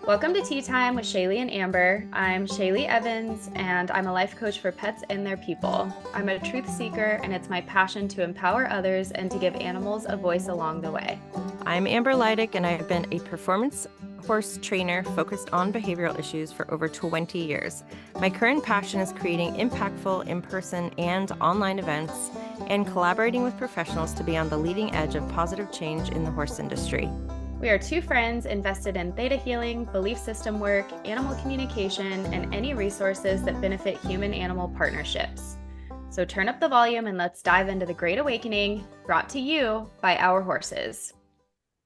Welcome to Tea Time with Shayleigh and Amber. I'm Shayleigh Evans, and I'm a life coach for pets and their people. I'm a truth seeker, and it's my passion to empower others and to give animals a voice along the way. I'm Amber Lydic, and I've been a performance horse trainer focused on behavioral issues for over 20 years. My current passion is creating impactful in-person and online events and collaborating with professionals to be on the leading edge of positive change in the horse industry. We are two friends invested in theta healing, belief system work, animal communication, and any resources that benefit human-animal partnerships. So turn up the volume and let's dive into the Great Awakening, brought to you by our horses.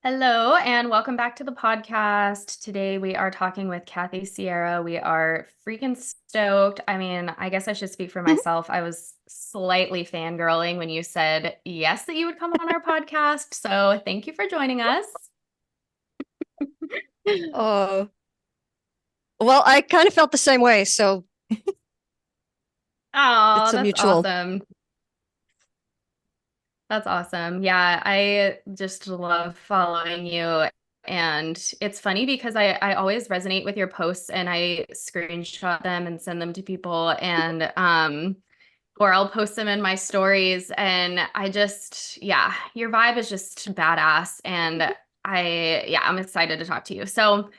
Hello, and welcome back to the podcast. Today we are talking with Kathy Sierra. We are freaking stoked. I mean, I guess I should speak for myself. I was slightly fangirling when you said yes that you would come on our podcast. So thank you for joining us. Oh, well, I kind of felt the same way. So Oh, it's a that's mutual. awesome. That's awesome. Yeah, I just love following you. And it's funny because I always resonate with your posts and I screenshot them and send them to people and or I'll post them in my stories. And I just, yeah, your vibe is just badass. And I'm excited to talk to you. So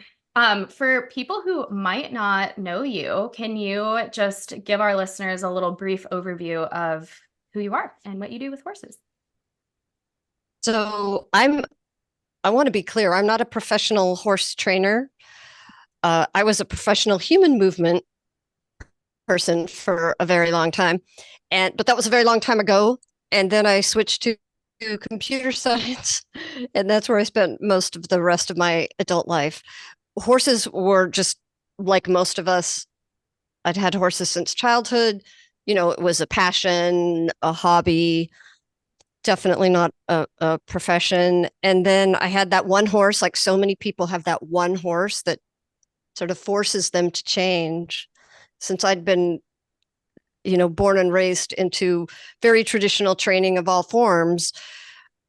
for people who might not know you, can you just give our listeners a little brief overview of who you are and what you do with horses? So I want to be clear. I'm not a professional horse trainer. I was a professional human movement person for a very long time. But that was a very long time ago. And then I switched to computer science. And that's where I spent most of the rest of my adult life. Horses were just like most of us. I'd had horses since childhood. You know, it was a passion, a hobby, definitely not a profession. And then I had that one horse, like so many people have that one horse that sort of forces them to change. Since I'd been, born and raised into very traditional training of all forms.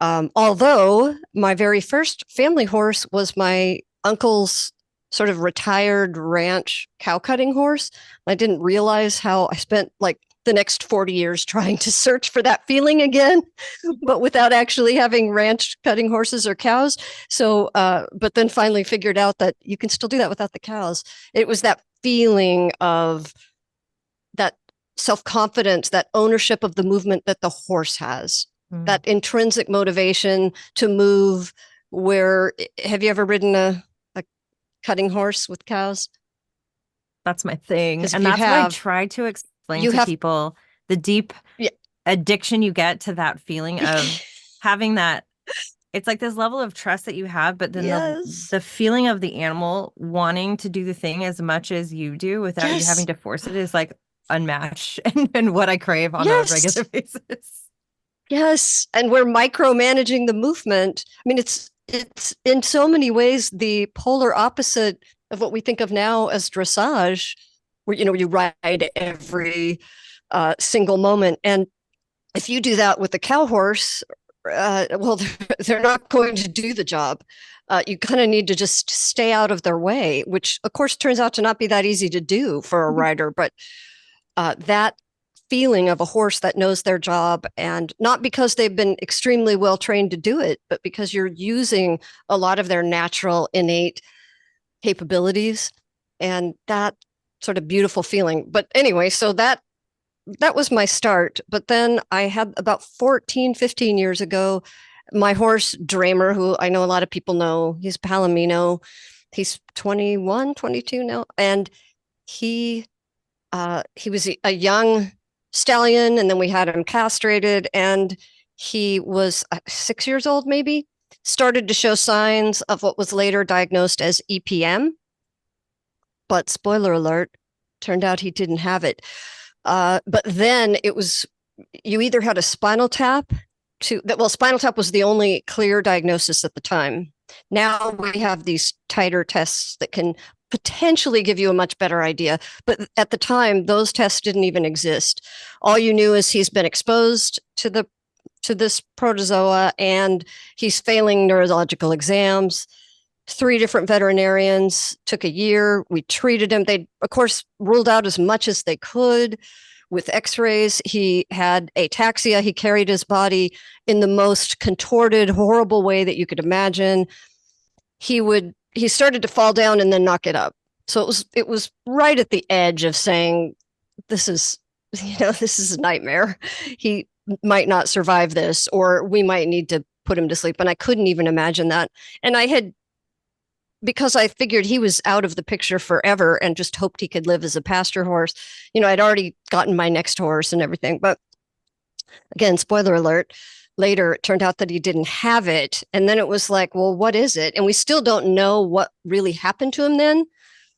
Although my very first family horse was my uncle's sort of retired ranch cow cutting horse. I didn't realize how I spent like the next 40 years trying to search for that feeling again, but without actually having ranch cutting horses or cows. So, but then finally figured out that you can still do that without the cows. It was that feeling of that self-confidence, that ownership of the movement that the horse has, that intrinsic motivation to move. Have you ever ridden a cutting horse with cows? That's my thing. And that's what I try to explain to people, the deep addiction you get to that feeling of having that. It's like this level of trust that you have, but then the feeling of the animal wanting to do the thing as much as you do without you having to force it is like unmatched and what I crave on a regular basis. Yes. And we're micromanaging the movement. I mean, it's in so many ways the polar opposite of what we think of now as dressage, where, you ride every single moment. And if you do that with a cow horse, well, they're not going to do the job. You kind of need to just stay out of their way, which of course turns out to not be that easy to do for a rider. But that feeling of a horse that knows their job, and not because they've been extremely well trained to do it, but because you're using a lot of their natural innate capabilities, and that sort of beautiful feeling. But anyway, so that was my start. But then I had about 15 years ago, my horse Dramer, who I know a lot of people know, he's Palomino. He's 21, 22 now. And he was a young stallion, and then we had him castrated, and he was 6 years old, maybe, started to show signs of what was later diagnosed as EPM. But spoiler alert, turned out he didn't have it. But then it was, you either had a spinal tap spinal tap was the only clear diagnosis at the time. Now we have these tighter tests that can potentially give you a much better idea. But at the time, those tests didn't even exist. All you knew is he's been exposed to this protozoa and he's failing neurological exams. 3 different veterinarians, took a year. We treated him. They, of course, ruled out as much as they could with x-rays. He had ataxia. He carried his body in the most contorted, horrible way that you could imagine. He started to fall down and then not get up. So it was right at the edge of saying, this is a nightmare. He might not survive this, or we might need to put him to sleep. And I couldn't even imagine that. And because I figured he was out of the picture forever and just hoped he could live as a pasture horse. I'd already gotten my next horse and everything. But again, spoiler alert, later it turned out that he didn't have it. And then it was like, well, what is it? And we still don't know what really happened to him then.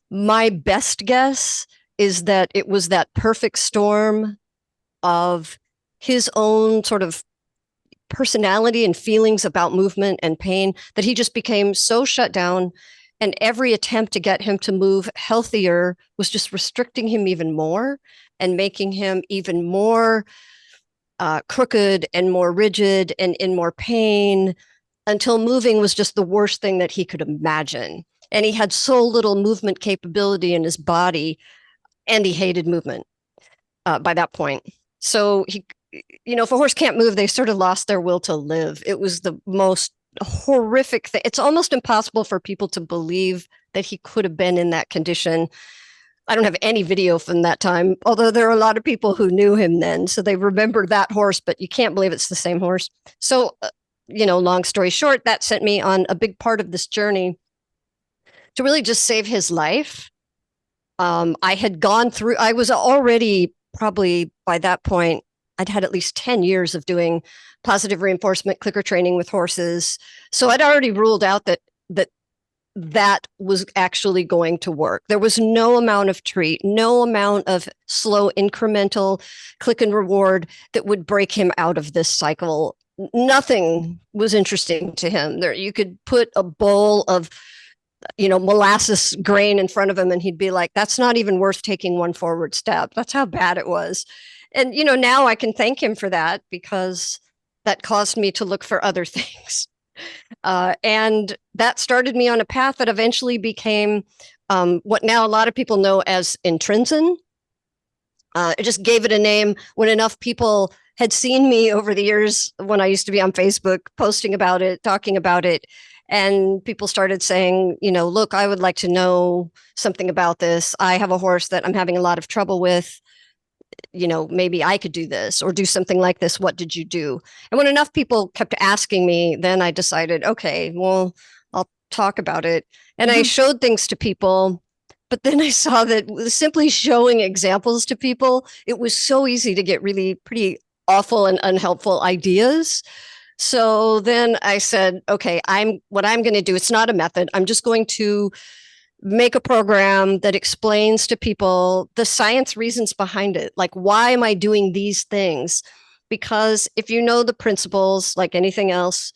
My best guess is that it was that perfect storm of his own sort of personality and feelings about movement and pain that he just became so shut down, and every attempt to get him to move healthier was just restricting him even more and making him even more crooked and more rigid and in more pain, until moving was just the worst thing that he could imagine. And he had so little movement capability in his body, and he hated movement by that point. So if a horse can't move, they sort of lost their will to live. It was the most horrific thing. It's almost impossible for people to believe that he could have been in that condition. I don't have any video from that time, although there are a lot of people who knew him then, so they remember that horse, but you can't believe it's the same horse. So, long story short, that sent me on a big part of this journey to really just save his life. I was already, probably by that point, I'd had at least 10 years of doing positive reinforcement clicker training with horses. So I'd already ruled out that was actually going to work. There was no amount of treat, no amount of slow incremental click and reward that would break him out of this cycle. Nothing was interesting to him. You could put a bowl of molasses grain in front of him and he'd be like, that's not even worth taking one forward step. That's how bad it was. And, now I can thank him for that, because that caused me to look for other things. And that started me on a path that eventually became what now a lot of people know as intrinsic. It just gave it a name when enough people had seen me over the years, when I used to be on Facebook posting about it, talking about it. And people started saying, look, I would like to know something about this. I have a horse that I'm having a lot of trouble with. Maybe I could do this or do something like this. What did you do? And when enough people kept asking me, then I decided, okay, well, I'll talk about it. And I showed things to people, but then I saw that simply showing examples to people, it was so easy to get really pretty awful and unhelpful ideas. So then I said, okay, what I'm going to do, it's not a method. I'm just going to make a program that explains to people the science reasons behind it. Like, why am I doing these things? Because if you know the principles, like anything else,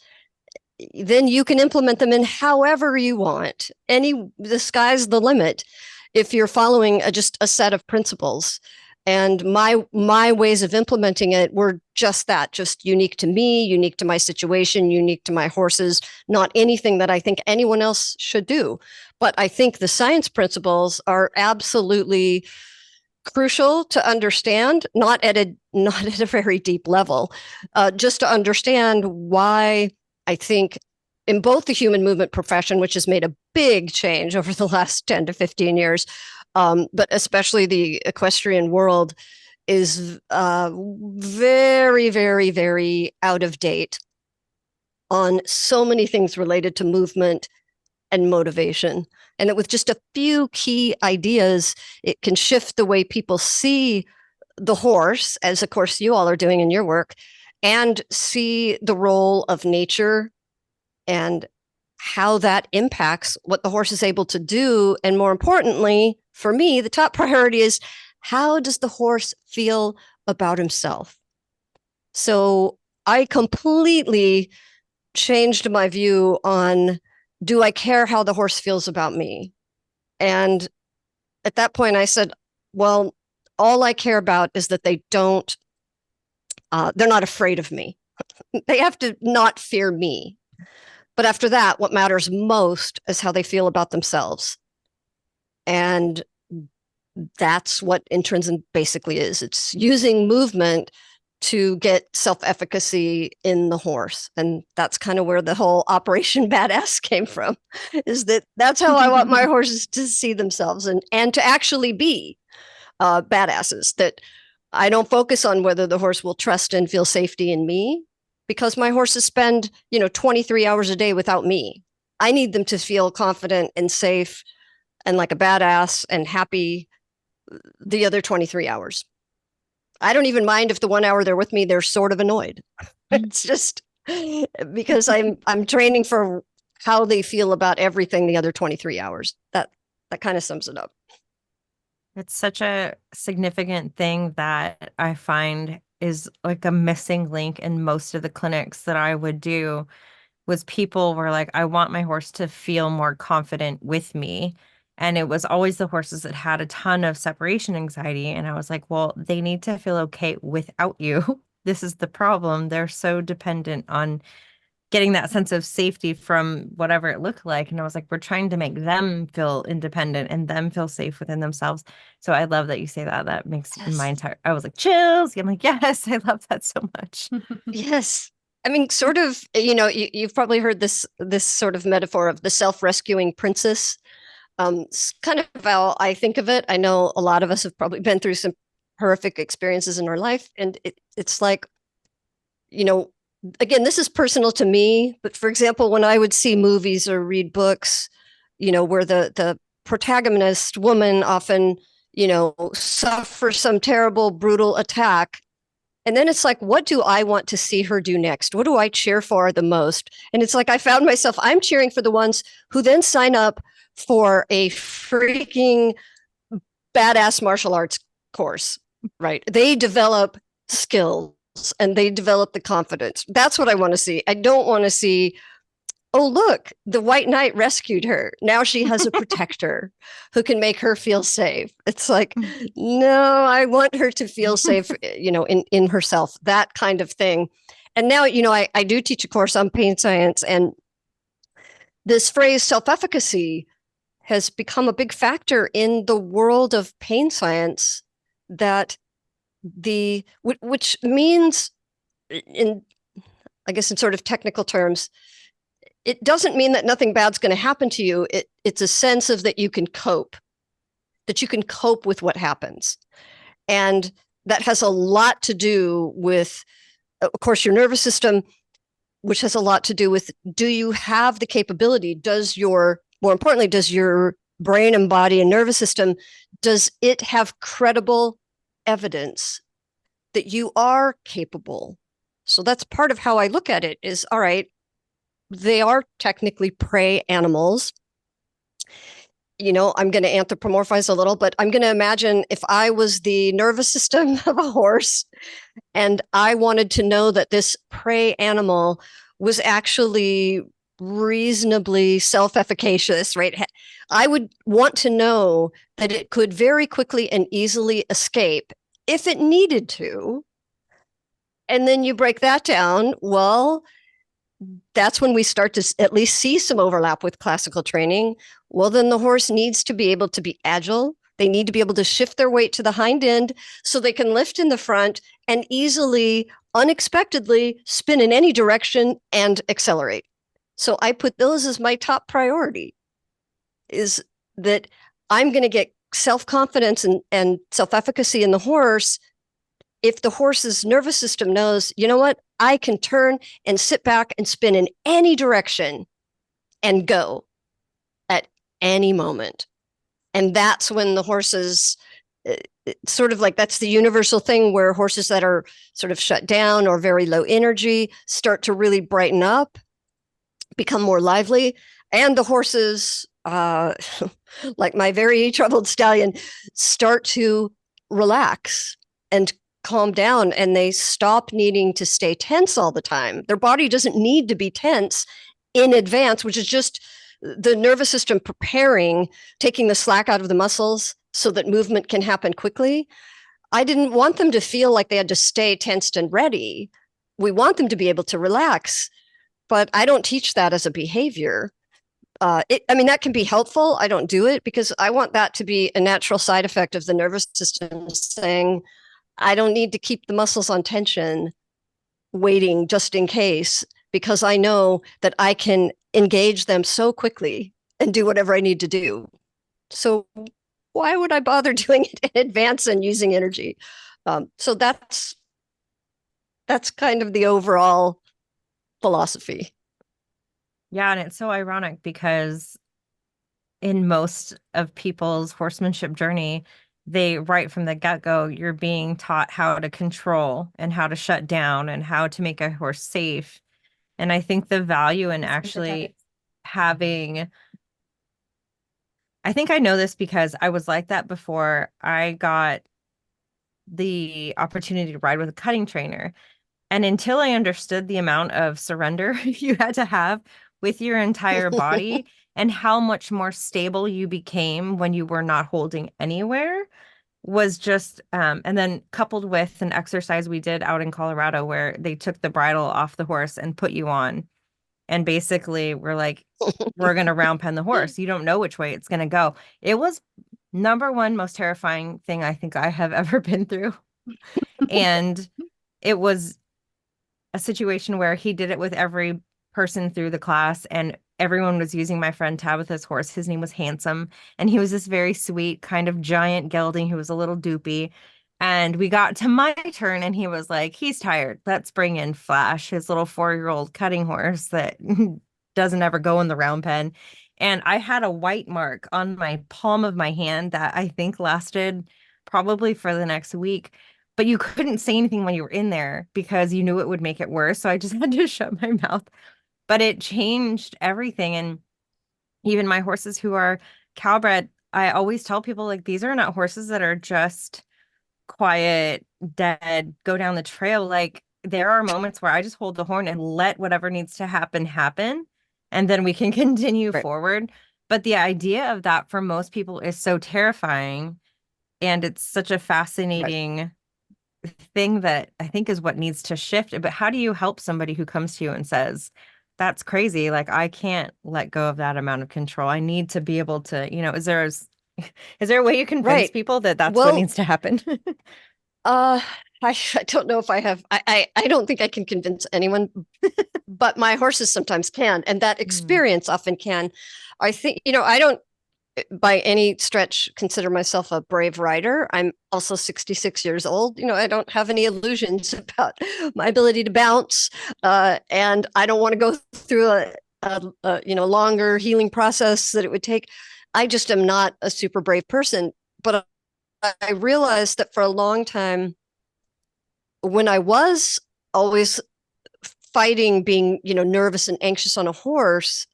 then you can implement them in however you want. The sky's the limit if you're following just a set of principles. And my ways of implementing it were just that, just unique to me, unique to my situation, unique to my horses, not anything that I think anyone else should do. But I think the science principles are absolutely crucial to understand, not at a very deep level, just to understand why I think in both the human movement profession, which has made a big change over the last 10 to 15 years, but especially the equestrian world, is very, very, very out of date on so many things related to movement and motivation. And that with just a few key ideas, it can shift the way people see the horse, as of course you all are doing in your work, and see the role of nature and how that impacts what the horse is able to do. And more importantly, for me, the top priority is, how does the horse feel about himself? So I completely changed my view on, do I care how the horse feels about me? And at that point I said, well, all I care about is that they're not afraid of me. They have to not fear me. But after that, what matters most is how they feel about themselves. And that's what intrinsic basically is. It's using movement to get self-efficacy in the horse. And that's kind of where the whole Operation Badass came from, is that's how I want my horses to see themselves and to actually be badasses, that I don't focus on whether the horse will trust and feel safety in me, because my horses spend, 23 hours a day without me. I need them to feel confident and safe and like a badass and happy the other 23 hours. I don't even mind if the 1 hour they're with me, they're sort of annoyed. It's just because I'm training for how they feel about everything the other 23 hours. That kind of sums it up. It's such a significant thing that I find is like a missing link in most of the clinics that I would do, was people were like, I want my horse to feel more confident with me. And it was always the horses that had a ton of separation anxiety. And I was like, well, they need to feel okay without you. This is the problem. They're so dependent on getting that sense of safety from whatever it looked like. And I was like, we're trying to make them feel independent and them feel safe within themselves. So I love that you say that. That makes my entire, I was like, chills. I'm like, yes, I love that so much. Yes. I mean, sort of, you've probably heard this sort of metaphor of the self-rescuing princess. It's kind of how I think of it. I know a lot of us have probably been through some horrific experiences in our life. And it's like, again, this is personal to me, but for example, when I would see movies or read books, where the protagonist woman often, suffers some terrible, brutal attack. And then it's like, what do I want to see her do next? What do I cheer for the most? And it's like, I found myself, I'm cheering for the ones who then sign up for a freaking badass martial arts course, right? They develop skills and they develop the confidence. That's what I want to see. I don't want to see, oh, look, the white knight rescued her. Now she has a protector who can make her feel safe. It's like, no, I want her to feel safe, in herself, that kind of thing. And now, I do teach a course on pain science, and this phrase self-efficacy has become a big factor in the world of pain science, that which means, I guess in sort of technical terms, it doesn't mean that nothing bad's going to happen to you. It's a sense of that you can cope with what happens. And that has a lot to do with, of course, your nervous system, which has a lot to do with, do you have the capability? More importantly, does your brain and body and nervous system, does it have credible evidence that you are capable? So that's part of how I look at it is, all right, they are technically prey animals. I'm going to anthropomorphize a little, but I'm going to imagine if I was the nervous system of a horse and I wanted to know that this prey animal was actually reasonably self-efficacious, right? I would want to know that it could very quickly and easily escape if it needed to. And then you break that down. Well, that's when we start to at least see some overlap with classical training. Well, then the horse needs to be able to be agile. They need to be able to shift their weight to the hind end so they can lift in the front and easily, unexpectedly spin in any direction and accelerate. So I put those as my top priority, is that I'm going to get self-confidence and self-efficacy in the horse if the horse's nervous system knows, you know what, I can turn and sit back and spin in any direction and go at any moment. And that's when the horses, sort of like, that's the universal thing where horses that are sort of shut down or very low energy start to really brighten up, become more lively. And the horses, like my very troubled stallion, start to relax and calm down, and they stop needing to stay tense all the time. Their body doesn't need to be tense in advance, which is just the nervous system preparing, taking the slack out of the muscles so that movement can happen quickly. I didn't want them to feel like they had to stay tensed and ready. We want them to be able to relax. but I don't teach that as a behavior. That can be helpful. I don't do it because I want that to be a natural side effect of the nervous system saying, I don't need to keep the muscles on tension waiting just in case, because I know that I can engage them so quickly and do whatever I need to do. So why would I bother doing it in advance and using energy? So that's kind of the overall philosophy. Yeah, and it's so ironic because in most of people's horsemanship journey, they right from the get-go, you're being taught how to control and how to shut down and how to make a horse safe. And I think the value in actually having, I think I know this because I was like that before I got the opportunity to ride with a cutting trainer. And until I understood the amount of surrender you had to have with your entire body and how much more stable you became when you were not holding anywhere was just, and then coupled with an exercise we did out in Colorado where they took the bridle off the horse and put you on. And basically we're like, we're going to round pen the horse. You don't know which way it's going to go. It was number one most terrifying thing I think I have ever been through. And it was a situation where he did it with every person through the class, and everyone was using my friend Tabitha's horse. His name was Handsome, and he was this very sweet kind of giant gelding who was a little doopy. And we got to my turn, and he was like, he's tired. Let's bring in Flash, his little 4-year-old cutting horse that doesn't ever go in the round pen. And I had a white mark on my palm of my hand that I think lasted probably for the next week. But you couldn't say anything when you were in there because you knew it would make it worse. So I just had to shut my mouth. But it changed everything. And even my horses who are cowbred, I always tell people, like, these are not horses that are just quiet, dead, go down the trail. Like, there are moments where I just hold the horn and let whatever needs to happen. And then we can continue forward. But the idea of that for most people is so terrifying. And it's such a fascinating thing that I think is what needs to shift. But how do you help somebody who comes to you and says, that's crazy, like I can't let go of that amount of control. I need to be able to, is there a way you convince people that that's what needs to happen? I don't know if I have, I don't think I can convince anyone, but my horses sometimes can, and that experience often can. I think, I don't by any stretch consider myself a brave rider. I'm also 66 years old. I don't have any illusions about my ability to bounce, and I don't want to go through a longer healing process that it would take. I just am not a super brave person. But I realized that for a long time, when I was always fighting being, nervous and anxious on a horse,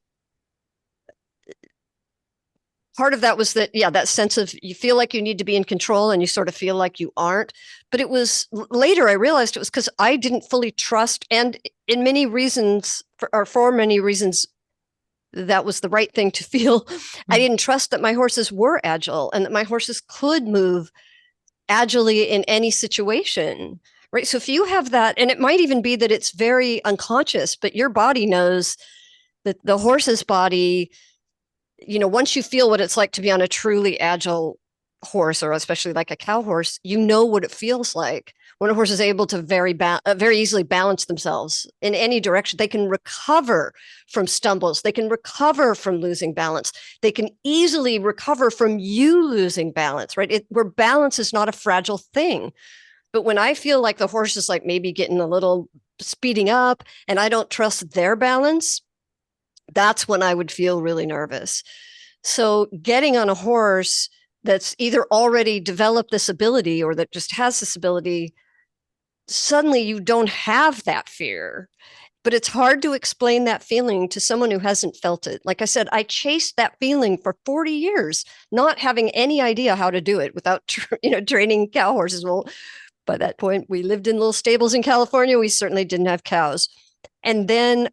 part of that was that sense of you feel like you need to be in control and you sort of feel like you aren't. But it was later I realized it was because I didn't fully trust, and in many reasons, for many reasons, that was the right thing to feel. I didn't trust that my horses were agile and that my horses could move agilely in any situation. Right. So if you have that, and it might even be that it's very unconscious, but your body knows that the horse's body, once you feel what it's like to be on a truly agile horse, or especially like a cow horse, what it feels like when a horse is able to very easily balance themselves in any direction. They can recover from stumbles. They can recover from losing balance. They can easily recover from you losing balance, right? Where balance is not a fragile thing. But when I feel like the horse is like maybe getting a little speeding up and I don't trust their balance, that's when I would feel really nervous. So getting on a horse that's either already developed this ability or that just has this ability, suddenly you don't have that fear. But it's hard to explain that feeling to someone who hasn't felt it. Like I said, I chased that feeling for 40 years, not having any idea how to do it without, training cow horses. Well, by that point, we lived in little stables in California. We certainly didn't have cows. And then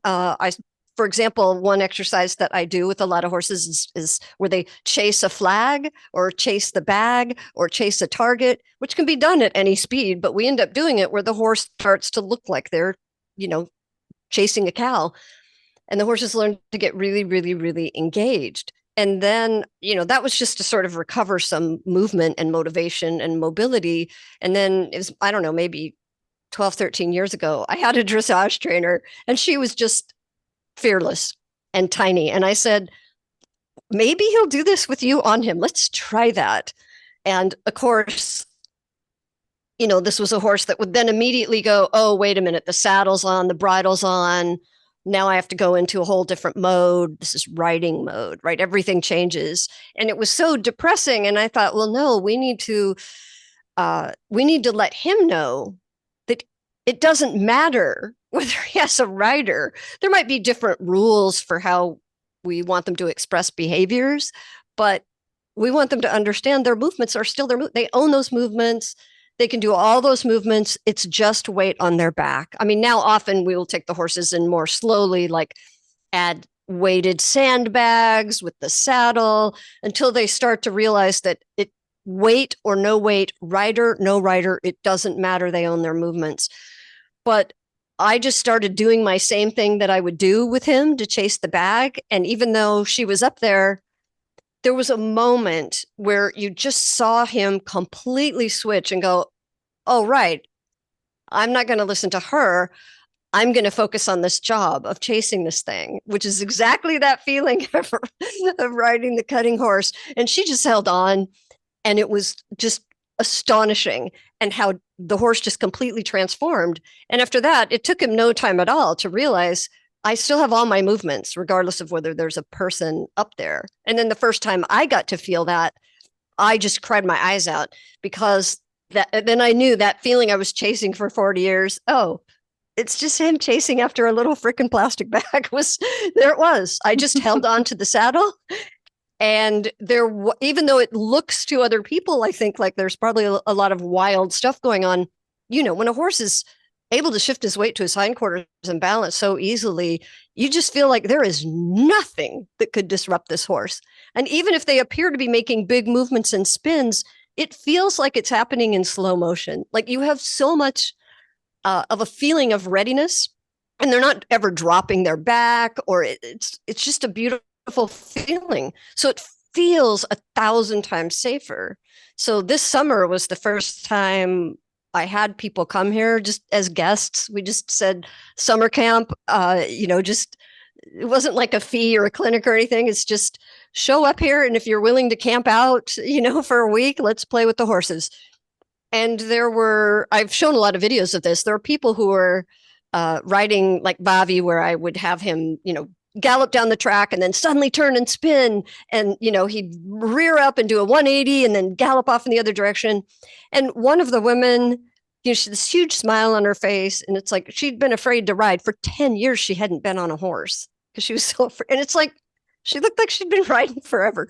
for example, one exercise that I do with a lot of horses is where they chase a flag or chase the bag or chase a target, which can be done at any speed, but we end up doing it where the horse starts to look like they're, chasing a cow. And the horses learned to get really, really, really engaged. And then, that was just to sort of recover some movement and motivation and mobility. And then it was, I don't know, maybe 12, 13 years ago, I had a dressage trainer and she was just fearless and tiny. And I said, maybe he'll do this with you on him. Let's try that. And of course, this was a horse that would then immediately go, oh, wait a minute, the saddle's on, the bridle's on. Now I have to go into a whole different mode. This is riding mode, right? Everything changes. And it was so depressing. And I thought, well, no, we need to let him know that it doesn't matter whether he has a rider. There might be different rules for how we want them to express behaviors, but we want them to understand their movements are still they own those movements. They can do all those movements. It's just weight on their back. I mean, now often we will take the horses in more slowly, like add weighted sandbags with the saddle until they start to realize that weight or no weight, rider, no rider, it doesn't matter. They own their movements. But I just started doing my same thing that I would do with him to chase the bag. And even though she was up there was a moment where you just saw him completely switch and go, oh, right, I'm not going to listen to her. I'm going to focus on this job of chasing this thing, which is exactly that feeling of riding the cutting horse. And she just held on. And it was just astonishing, and how the horse just completely transformed. And after that, it took him no time at all to realize I still have all my movements, regardless of whether there's a person up there. And then the first time I got to feel that, I just cried my eyes out, because then I knew that feeling I was chasing for 40 years. Oh, it's just him chasing after a little freaking plastic bag. There it was. I just held on to the saddle. And even though it looks to other people, I think like there's probably a lot of wild stuff going on. When a horse is able to shift his weight to his hindquarters and balance so easily, you just feel like there is nothing that could disrupt this horse. And even if they appear to be making big movements and spins, it feels like it's happening in slow motion. Like you have so much of a feeling of readiness, and they're not ever dropping their back, or it's just a beautiful feeling. So it feels 1,000 times safer. So this summer was the first time I had people come here just as guests. We just said summer camp, just, it wasn't like a fee or a clinic or anything. It's just show up here. And if you're willing to camp out, for a week, let's play with the horses. And I've shown a lot of videos of this. There are people who are riding like Bavi, where I would have him, gallop down the track and then suddenly turn and spin. And, he'd rear up and do a 180 and then gallop off in the other direction. And one of the women, she had this huge smile on her face. And it's like, she'd been afraid to ride for 10 years. She hadn't been on a horse because she was so afraid. And it's like, she looked like she'd been riding forever.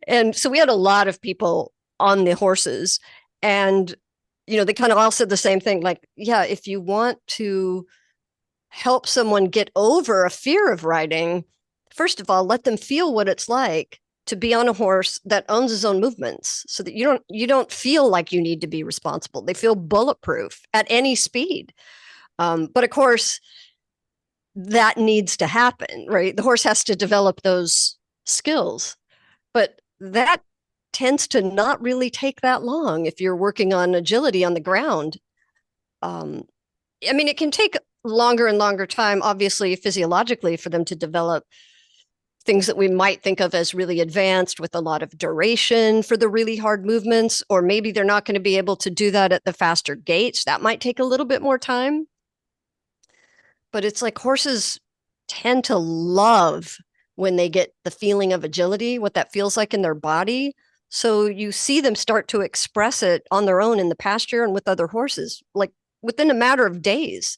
And so we had a lot of people on the horses, and, they kind of all said the same thing. Like, yeah, if you want to help someone get over a fear of riding, first of all, let them feel what it's like to be on a horse that owns his own movements, so that you don't feel like you need to be responsible. They feel bulletproof at any speed. But of course, that needs to happen, right? The horse has to develop those skills, but that tends to not really take that long if you're working on agility on the ground. It can take longer and longer time, obviously, physiologically, for them to develop things that we might think of as really advanced with a lot of duration for the really hard movements, or maybe they're not going to be able to do that at the faster gaits. That might take a little bit more time. But it's like horses tend to love when they get the feeling of agility, what that feels like in their body. So you see them start to express it on their own in the pasture and with other horses, like within a matter of days.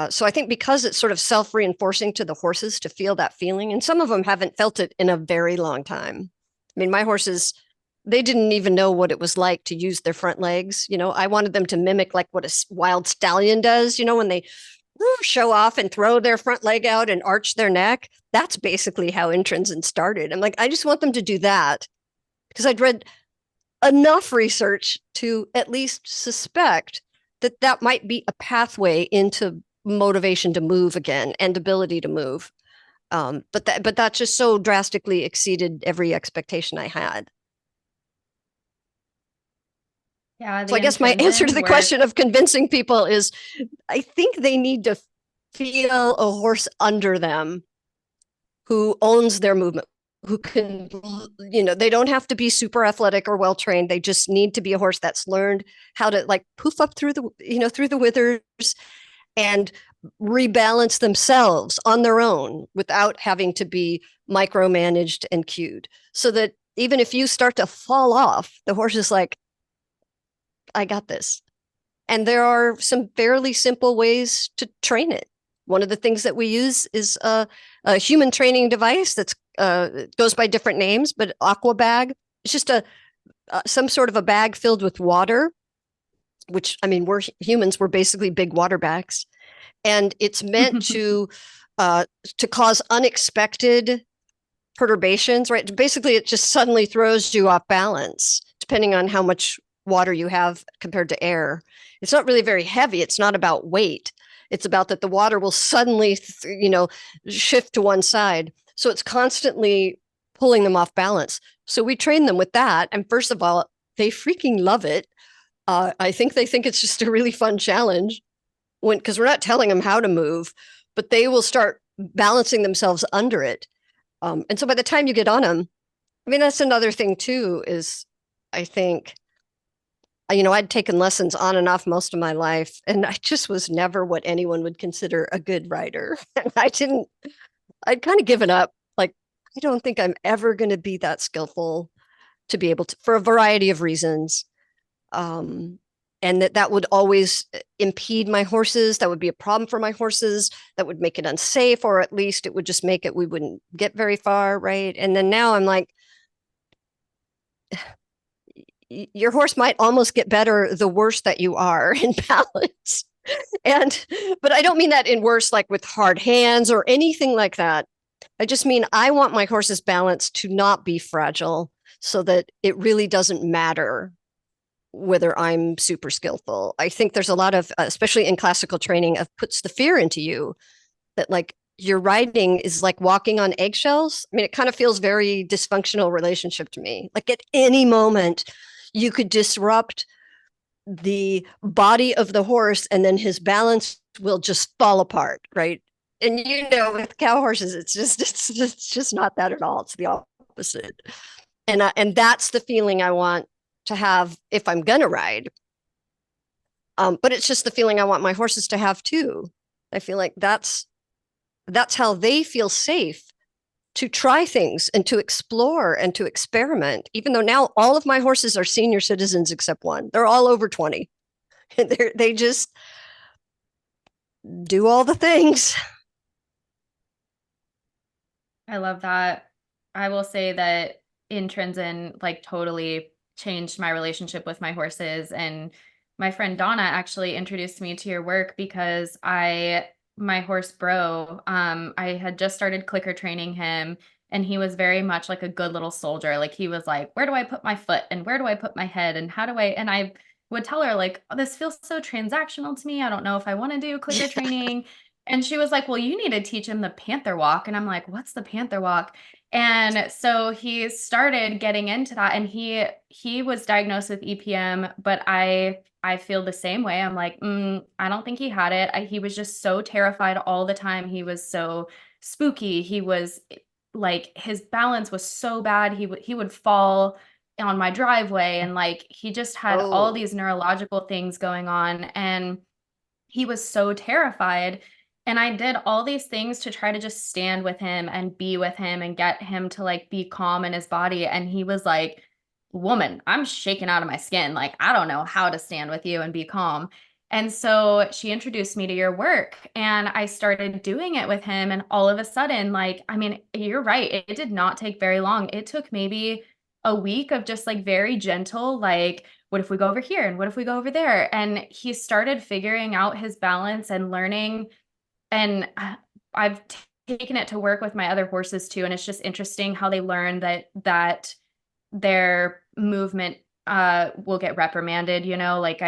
So I think because it's sort of self-reinforcing to the horses to feel that feeling, and some of them haven't felt it in a very long time. My horses, they didn't even know what it was like to use their front legs. I wanted them to mimic like what a wild stallion does, when they show off and throw their front leg out and arch their neck. That's basically how intrinsic started. I'm like, I just want them to do that, because I'd read enough research to at least suspect that might be a pathway into motivation to move again and ability to move. But that just so drastically exceeded every expectation I had. Yeah, So the I guess my answer to intrinsic the work. question of convincing people is, I think they need to feel a horse under them who owns their movement, who can, they don't have to be super athletic or well trained. They just need to be a horse that's learned how to like poof up through the withers and rebalance themselves on their own without having to be micromanaged and cued. So that even if you start to fall off, the horse is like, I got this. And there are some fairly simple ways to train it. One of the things that we use is a human training device that's goes by different names, but aqua bag. It's just some sort of a bag filled with water, which, I mean, we're humans, we're basically big water bags. And it's meant to cause unexpected perturbations, right? Basically, it just suddenly throws you off balance, depending on how much water you have compared to air. It's not really very heavy. It's not about weight. It's about that the water will suddenly, shift to one side. So it's constantly pulling them off balance. So we train them with that. And first of all, they freaking love it. I think they think it's just a really fun challenge because we're not telling them how to move, but they will start balancing themselves under it. And so by the time you get on them, I mean, that's another thing too, is I think, I'd taken lessons on and off most of my life, and I just was never what anyone would consider a good rider. And I'd kind of given up. Like, I don't think I'm ever going to be that skillful to be able to, for a variety of reasons. And that would always impede my horses. That would be a problem for my horses. That would make it unsafe, or at least it would just make it, we wouldn't get very far, right? And then now I'm like, your horse might almost get better the worse that you are in balance. But I don't mean that in worse, like with hard hands or anything like that. I just mean, I want my horse's balance to not be fragile so that it really doesn't matter whether I'm super skillful. I think there's a lot of, especially in classical training, of puts the fear into you that like your riding is like walking on eggshells. I mean, it kind of feels very dysfunctional relationship to me. Like at any moment, you could disrupt the body of the horse and then his balance will just fall apart, right? And with cow horses, it's just not that at all. It's the opposite. And that's the feeling I want to have if I'm gonna ride. But it's just the feeling I want my horses to have too. I feel like that's how they feel safe to try things and to explore and to experiment, even though now all of my horses are senior citizens except one. They're all over 20. They just do all the things. I love that. I will say that intrinsic like totally changed my relationship with my horses. And my friend Donna actually introduced me to your work because my horse Bro, I had just started clicker training him, and he was very much like a good little soldier. Like he was like, where do I put my foot and where do I put my head and how do and I would tell her like, oh, this feels so transactional to me. I don't know if I want to do clicker training. And she was like, well, you need to teach him the panther walk. And I'm like, what's the panther walk? And so he started getting into that, and he was diagnosed with EPM, but I feel the same way. I'm like, I don't think he had it. He was just so terrified all the time. He was so spooky. He was like, his balance was so bad. He would fall on my driveway, and like he just had all these neurological things going on, and he was so terrified. And I did all these things to try to just stand with him and be with him and get him to like be calm in his body. And he was like, woman, I'm shaking out of my skin. Like, I don't know how to stand with you and be calm. And so she introduced me to your work, and I started doing it with him. And all of a sudden, like, I mean, you're right. It did not take very long. It took maybe a week of just like very gentle, like, what if we go over here? And what if we go over there? And he started figuring out his balance and learning. And I've taken it to work with my other horses too. And it's just interesting how they learn that their movement will get reprimanded, like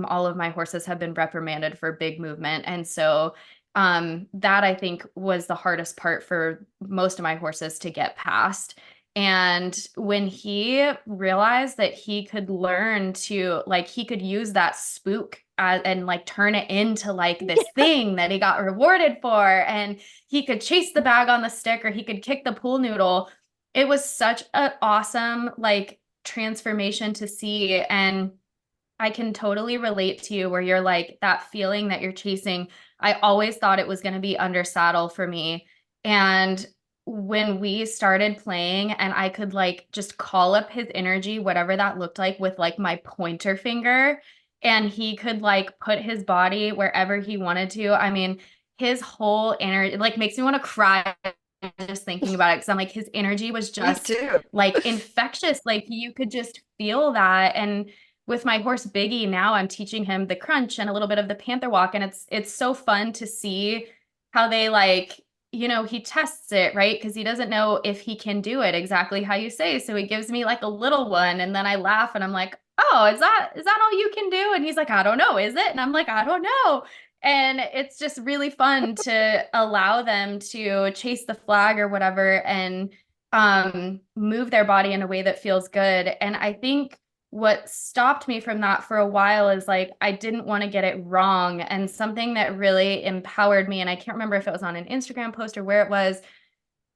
all of my horses have been reprimanded for big movement. And so that I think was the hardest part for most of my horses to get past. And when he realized that he could learn to, like, he could use that spook and like turn it into like this thing that he got rewarded for, and he could chase the bag on the stick, or he could kick the pool noodle. It was such an awesome like transformation to see. And I can totally relate to you where you're like that feeling that you're chasing. I always thought it was going to be under saddle for me. And when we started playing and I could like just call up his energy, whatever that looked like, with like my pointer finger, and he could like put his body wherever he wanted to. I mean, his whole energy like makes me want to cry just thinking about it, because I'm like, his energy was just like infectious. Like you could just feel that. And with my horse Biggie, now I'm teaching him the crunch and a little bit of the panther walk. And it's so fun to see how they like, you know, he tests it, right? Because he doesn't know if he can do it exactly how you say. So he gives me like a little one, and then I laugh and I'm like, oh, is that all you can do? And he's like, I don't know, is it? And I'm like, I don't know. And it's just really fun to allow them to chase the flag or whatever, and move their body in a way that feels good. And I think what stopped me from that for a while is like I didn't want to get it wrong. And something that really empowered me, and I can't remember if it was on an Instagram post or where it was,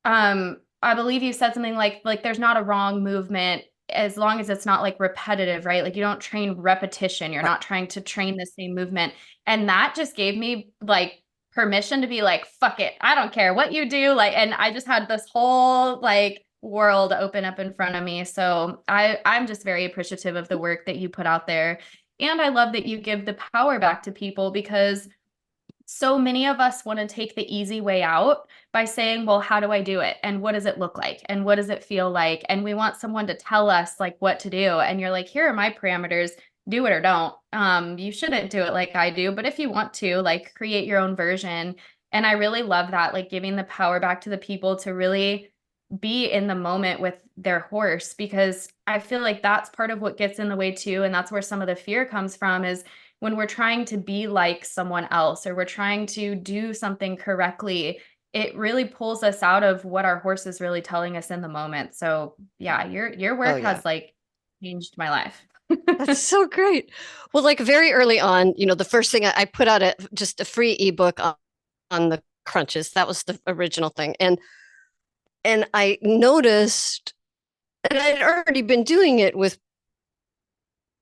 I believe you said something like there's not a wrong movement as long as it's not like repetitive, right? Like you don't train repetition. You're not trying to train the same movement. And that just gave me like permission to be like, fuck it, I don't care what you do. Like, and I just had this whole like world open up in front of me. So I'm just very appreciative of the work that you put out there. And I love that you give the power back to people, because so many of us want to take the easy way out by saying, well, how do I do it? And what does it look like? And what does it feel like? And we want someone to tell us like what to do. And you're like, here are my parameters, do it or don't. You shouldn't do it like I do, but if you want to, like, create your own version. And I really love that, like giving the power back to the people to really be in the moment with their horse, because I feel like that's part of what gets in the way too. And that's where some of the fear comes from, is when we're trying to be like someone else, or we're trying to do something correctly, it really pulls us out of what our horse is really telling us in the moment. So yeah, your work has like changed my life. That's so great. Well, like very early on, you know, the first thing I put out just a free ebook on the crunches. That was the original thing. And I noticed, and I'd already been doing it with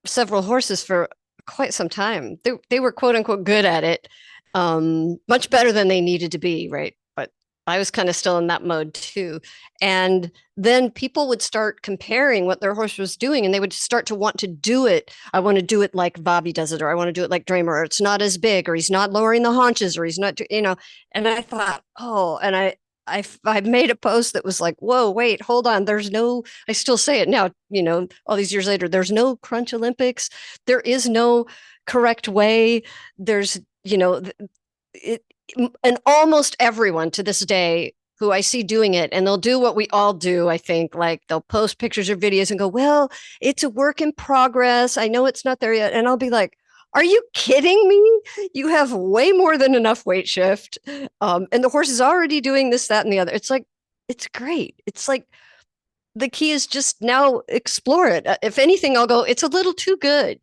several horses for quite some time. They were quote unquote good at it, much better than they needed to be, right? But I was kind of still in that mode too. And then people would start comparing what their horse was doing, and they would start to want to do it. I want to do it like Bobby does it, or I want to do it like Dramer, or it's not as big, or he's not lowering the haunches, or he's not, you know. And I thought, oh, and I made a post that was like, whoa, wait, hold on. There's no, I still say it now, you know, all these years later, there's no crunch Olympics. There is no correct way. There's, you know, and almost everyone to this day who I see doing it, and they'll do what we all do, I think, like they'll post pictures or videos and go, well, it's a work in progress. I know it's not there yet. And I'll be like, are you kidding me? You have way more than enough weight shift. And the horse is already doing this, that, and the other. It's like, it's great. It's like, the key is just now explore it. If anything, I'll go, it's a little too good.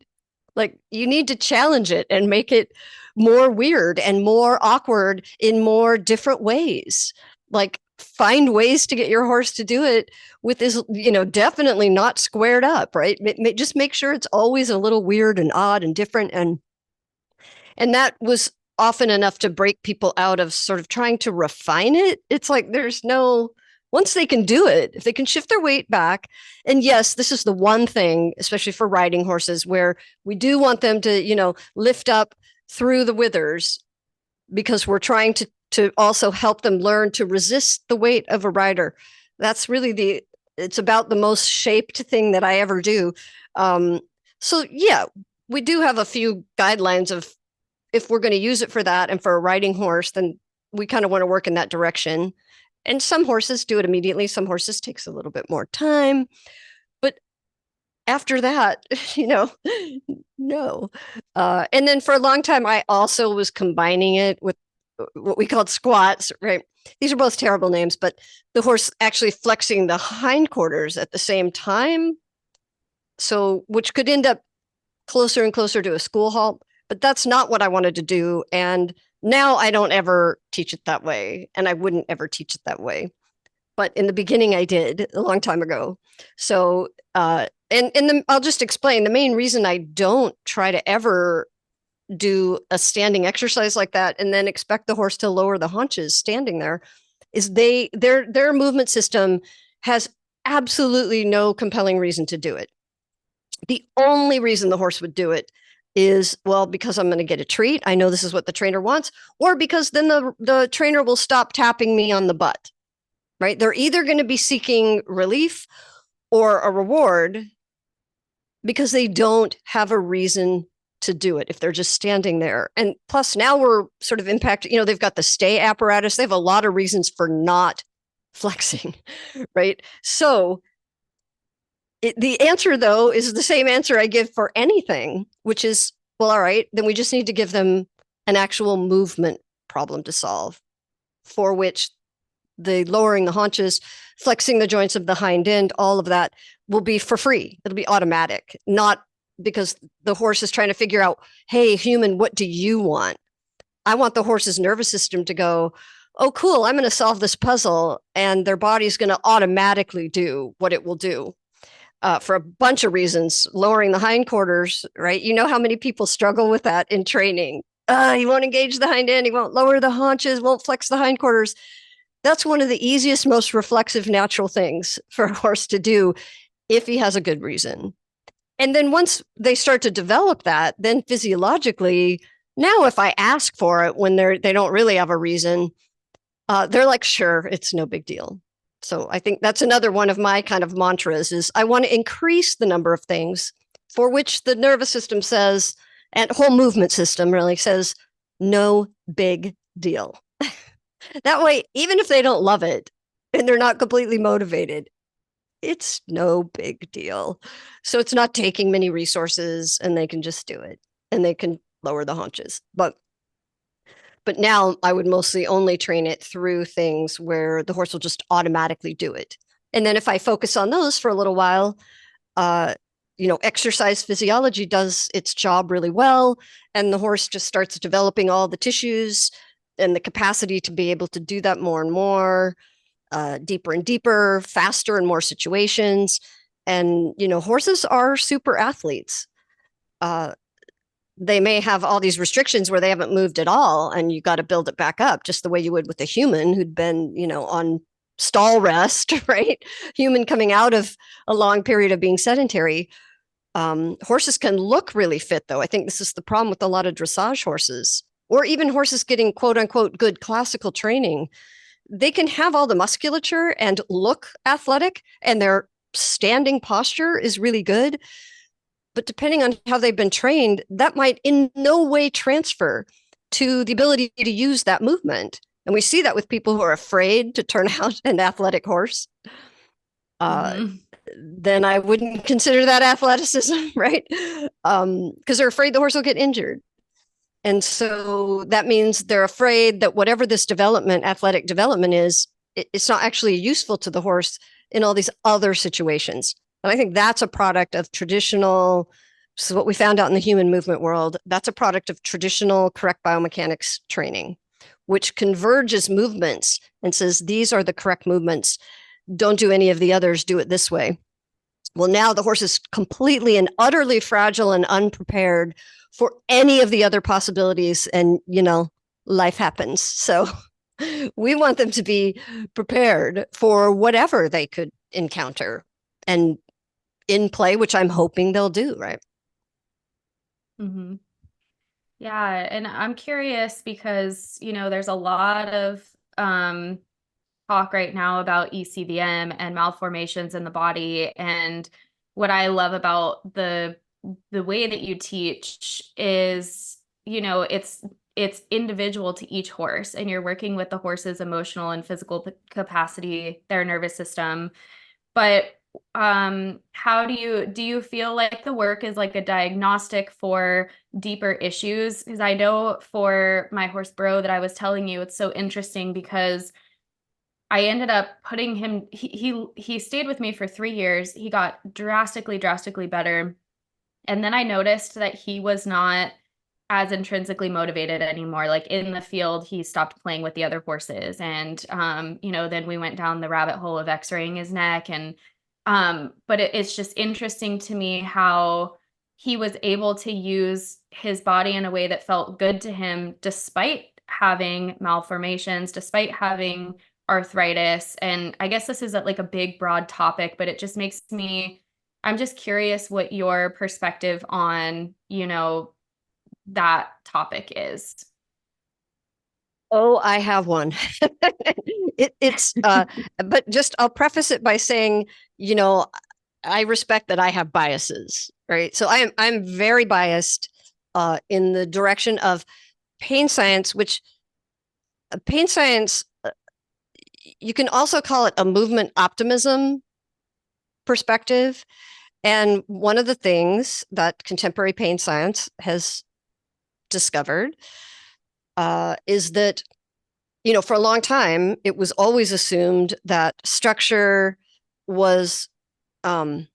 Like you need to challenge it and make it more weird and more awkward in more different ways. Like find ways to get your horse to do it with this, you know, definitely not squared up, right? Just make sure it's always a little weird and odd and different. And that was often enough to break people out of sort of trying to refine it. It's like, there's no, once they can do it, if they can shift their weight back. And yes, this is the one thing, especially for riding horses, where we do want them to, you know, lift up through the withers, because we're trying to also help them learn to resist the weight of a rider. That's really it's about the most shaped thing that I ever do. So yeah, we do have a few guidelines of, if we're going to use it for that and for a riding horse, then we kind of want to work in that direction. And some horses do it immediately. Some horses takes a little bit more time. But after that, you know, no. And then for a long time, I also was combining it with what we called squats, right? These are both terrible names, but the horse actually flexing the hindquarters at the same time. So, which could end up closer and closer to a school halt, but that's not what I wanted to do. And now I don't ever teach it that way, and I wouldn't ever teach it that way. But in the beginning, I did a long time ago. So, I'll just explain the main reason I don't try to ever do a standing exercise like that and then expect the horse to lower the haunches standing there is their movement system has absolutely no compelling reason to do it. The only reason the horse would do it is, well, because I'm going to get a treat. I know this is what the trainer wants, or because then the trainer will stop tapping me on the butt, right? They're either going to be seeking relief or a reward because they don't have a reason to do it if they're just standing there. And plus now we're sort of impacted, they've got the stay apparatus. They have a lot of reasons for not flexing, right? So the answer, though, is the same answer I give for anything, which is, well, all right, then we just need to give them an actual movement problem to solve, for which the lowering the haunches, flexing the joints of the hind end, all of that will be for free. It'll be automatic, not because the horse is trying to figure out, hey, human, what do you want? I want the horse's nervous system to go, oh, cool, I'm going to solve this puzzle, and their body's going to automatically do what it will do. For a bunch of reasons, lowering the hindquarters, right? You know how many people struggle with that in training. He won't engage the hind end, he won't lower the haunches, won't flex the hindquarters. That's one of the easiest, most reflexive, natural things for a horse to do if he has a good reason. And then once they start to develop that, then physiologically, now if I ask for it when they don't really have a reason, they're like, sure, it's no big deal. So I think that's another one of my kind of mantras is I want to increase the number of things for which the nervous system says, and whole movement system really says, no big deal. That way, even if they don't love it and they're not completely motivated, it's no big deal. So it's not taking many resources and they can just do it and they can lower the haunches. But now I would mostly only train it through things where the horse will just automatically do it. And then if I focus on those for a little while, exercise physiology does its job really well. And the horse just starts developing all the tissues and the capacity to be able to do that more and more, deeper and deeper, faster in more situations. And, horses are super athletes. They may have all these restrictions where they haven't moved at all, and you got to build it back up just the way you would with a human who'd been, on stall rest, right? Human coming out of a long period of being sedentary. Horses can look really fit, though. I think this is the problem with a lot of dressage horses, or even horses getting quote unquote good classical training. They can have all the musculature and look athletic, and their standing posture is really good. But depending on how they've been trained, that might in no way transfer to the ability to use that movement. And we see that with people who are afraid to turn out an athletic horse. Then I wouldn't consider that athleticism, right? Because they're afraid the horse will get injured. And so that means they're afraid that whatever this athletic development is, it's not actually useful to the horse in all these other situations. And I think that's a product of traditional, this is what we found out in the human movement world, that's a product of traditional correct biomechanics training, which converges movements and says, these are the correct movements. Don't do any of the others, do it this way. Well, now the horse is completely and utterly fragile and unprepared for any of the other possibilities. And, life happens. So we want them to be prepared for whatever they could encounter and in play, which I'm hoping they'll do, right? Mm-hmm. Yeah. And I'm curious because, there's a lot of talk right now about ECVM and malformations in the body. And what I love about the way that you teach is, it's individual to each horse, and you're working with the horse's emotional and physical capacity, their nervous system. But how do you feel like the work is like a diagnostic for deeper issues? Because I know for my horse Bro that I was telling you, it's so interesting because I ended up putting him, he stayed with me for 3 years. He got drastically better. And then I noticed that he was not as intrinsically motivated anymore. Like in the field, he stopped playing with the other horses. And, then we went down the rabbit hole of x-raying his neck. And, but it's just interesting to me how he was able to use his body in a way that felt good to him, despite having malformations, despite having arthritis. And I guess this is like a big, broad topic, but it just makes me, I'm just curious what your perspective on, that topic is. Oh, I have one. But just I'll preface it by saying, I respect that I have biases, right? So I'm very biased in the direction of pain science, which pain science, you can also call it a movement optimism perspective. And one of the things that contemporary pain science has discovered is that, for a long time, it was always assumed that structure was, the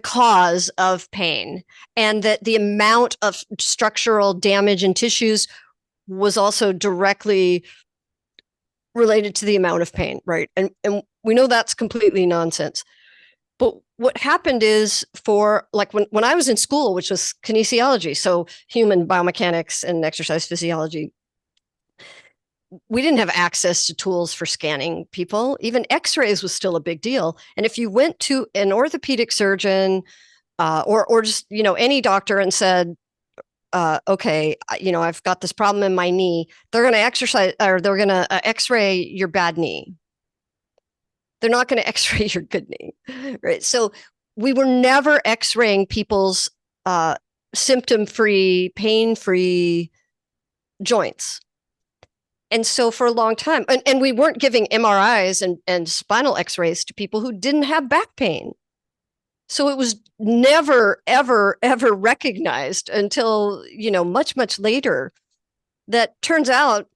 cause of pain, and that the amount of structural damage in tissues was also directly related to the amount of pain, right? And we know that's completely nonsense. But what happened is, for like when I was in school, which was kinesiology, so human biomechanics and exercise physiology, we didn't have access to tools for scanning people. Even x-rays was still a big deal. And if you went to an orthopedic surgeon or just, any doctor and said, okay, I've got this problem in my knee, they're going to they're going to x-ray your bad knee. They're not going to x-ray your good knee, right? So we were never x-raying people's symptom-free, pain-free joints. And so for a long time, and we weren't giving MRIs and spinal x-rays to people who didn't have back pain. So it was never, ever, ever recognized until, much, much later, that turns out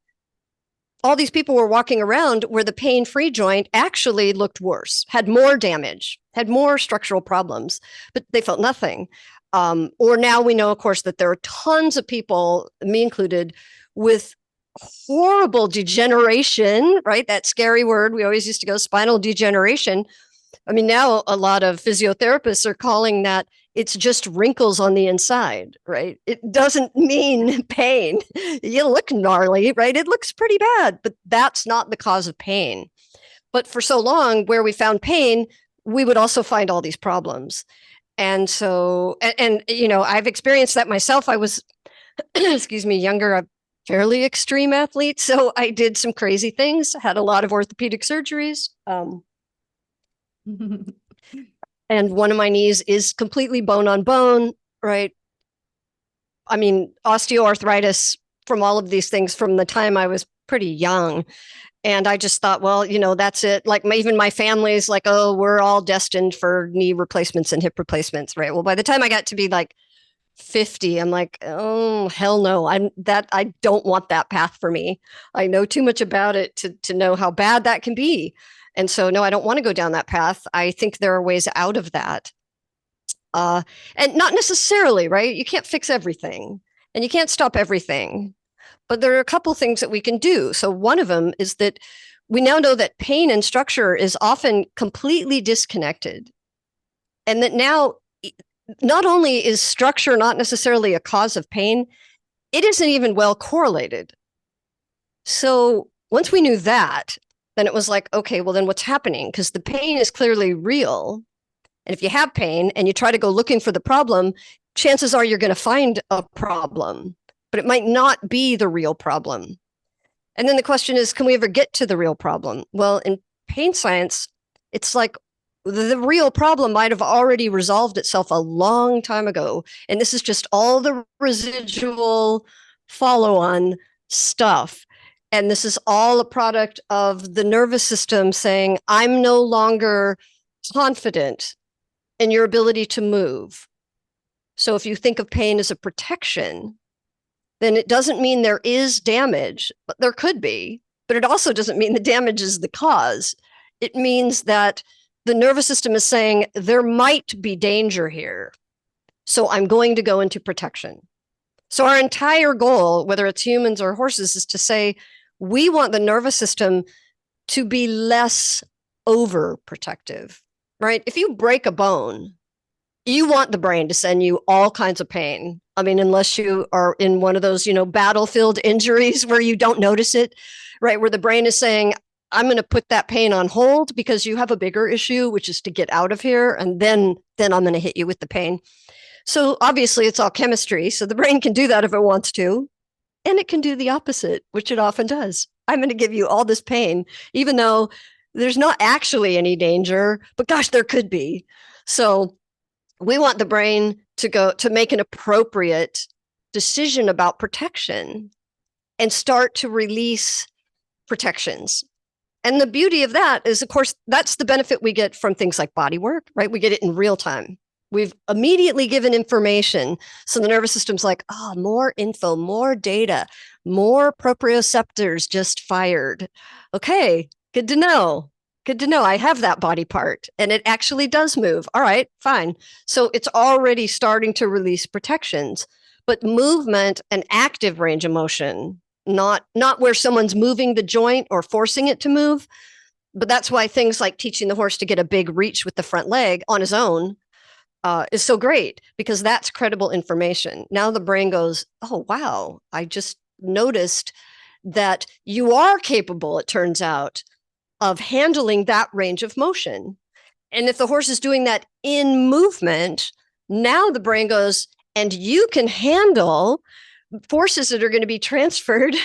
all these people were walking around where the pain-free joint actually looked worse, had more damage, had more structural problems, but they felt nothing. Or now we know, of course, that there are tons of people, me included, with horrible degeneration, right? That scary word we always used to go, spinal degeneration. I mean, now a lot of physiotherapists are calling that it's just wrinkles on the inside, right? It doesn't mean pain. You look gnarly, right? It looks pretty bad, but that's not the cause of pain. But for so long, where we found pain, we would also find all these problems. And so, and I've experienced that myself. I was, excuse me, younger, a fairly extreme athlete. So I did some crazy things, had a lot of orthopedic surgeries. And one of my knees is completely bone on bone, right? I mean, osteoarthritis from all of these things from the time I was pretty young. And I just thought, well, that's it. Like even my family's like, oh, we're all destined for knee replacements and hip replacements, right? Well, by the time I got to be like 50, I'm like, oh, hell no. I don't want that path for me. I know too much about it to know how bad that can be. And so, no, I don't want to go down that path. I think there are ways out of that. And not necessarily, right? You can't fix everything and you can't stop everything. But there are a couple things that we can do. So one of them is that we now know that pain and structure is often completely disconnected. And that now, not only is structure not necessarily a cause of pain, it isn't even well correlated. So once we knew that, then it was like, okay, well, then what's happening? Because the pain is clearly real. And if you have pain and you try to go looking for the problem, chances are you're going to find a problem, but it might not be the real problem. And then the question is, can we ever get to the real problem? Well, in pain science, it's like the real problem might have already resolved itself a long time ago. And this is just all the residual follow-on stuff. And this is all a product of the nervous system saying, I'm no longer confident in your ability to move. So if you think of pain as a protection, then it doesn't mean there is damage, but there could be. But it also doesn't mean the damage is the cause. It means that the nervous system is saying there might be danger here. So I'm going to go into protection. So our entire goal, whether it's humans or horses, is to say, we want the nervous system to be less overprotective, right? If you break a bone, you want the brain to send you all kinds of pain. I mean, unless you are in one of those, battlefield injuries where you don't notice it, right? Where the brain is saying, I'm going to put that pain on hold because you have a bigger issue, which is to get out of here. And then I'm going to hit you with the pain. So obviously it's all chemistry. So the brain can do that if it wants to. And it can do the opposite, which it often does. I'm going to give you all this pain, even though there's not actually any danger, but gosh, there could be. So we want the brain to make an appropriate decision about protection and start to release protections. And the beauty of that is, of course, that's the benefit we get from things like body work, right? We get it in real time. We've immediately given information. So the nervous system's like, oh, more info, more data, more proprioceptors just fired. Okay, good to know. Good to know. I have that body part and it actually does move. All right, fine. So it's already starting to release protections, but movement and active range of motion, not where someone's moving the joint or forcing it to move. But that's why things like teaching the horse to get a big reach with the front leg on his own is so great, because that's credible information. Now the brain goes, oh, wow, I just noticed that you are capable, it turns out, of handling that range of motion. And if the horse is doing that in movement, now the brain goes, and you can handle forces that are going to be transferred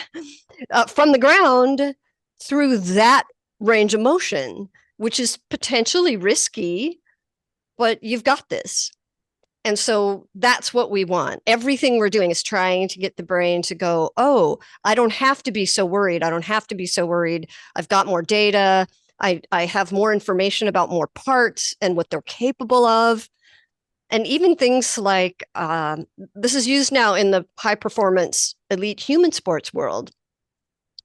from the ground through that range of motion, which is potentially risky, but you've got this. And so that's what we want. Everything we're doing is trying to get the brain to go, oh, I don't have to be so worried. I don't have to be so worried. I've got more data. I have more information about more parts and what they're capable of. And even things like, this is used now in the high performance elite human sports world,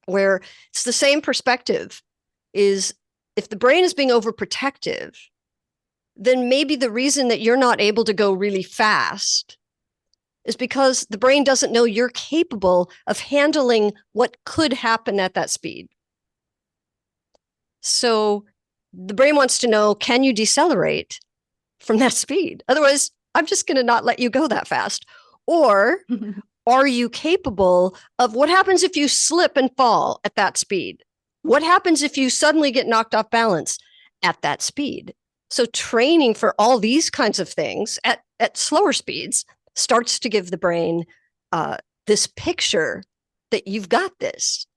where it's the same perspective, is if the brain is being overprotective, then maybe the reason that you're not able to go really fast is because the brain doesn't know you're capable of handling what could happen at that speed. So the brain wants to know, can you decelerate from that speed? Otherwise, I'm just going to not let you go that fast. Or are you capable of what happens if you slip and fall at that speed? What happens if you suddenly get knocked off balance at that speed? So training for all these kinds of things at slower speeds starts to give the brain this picture that you've got this.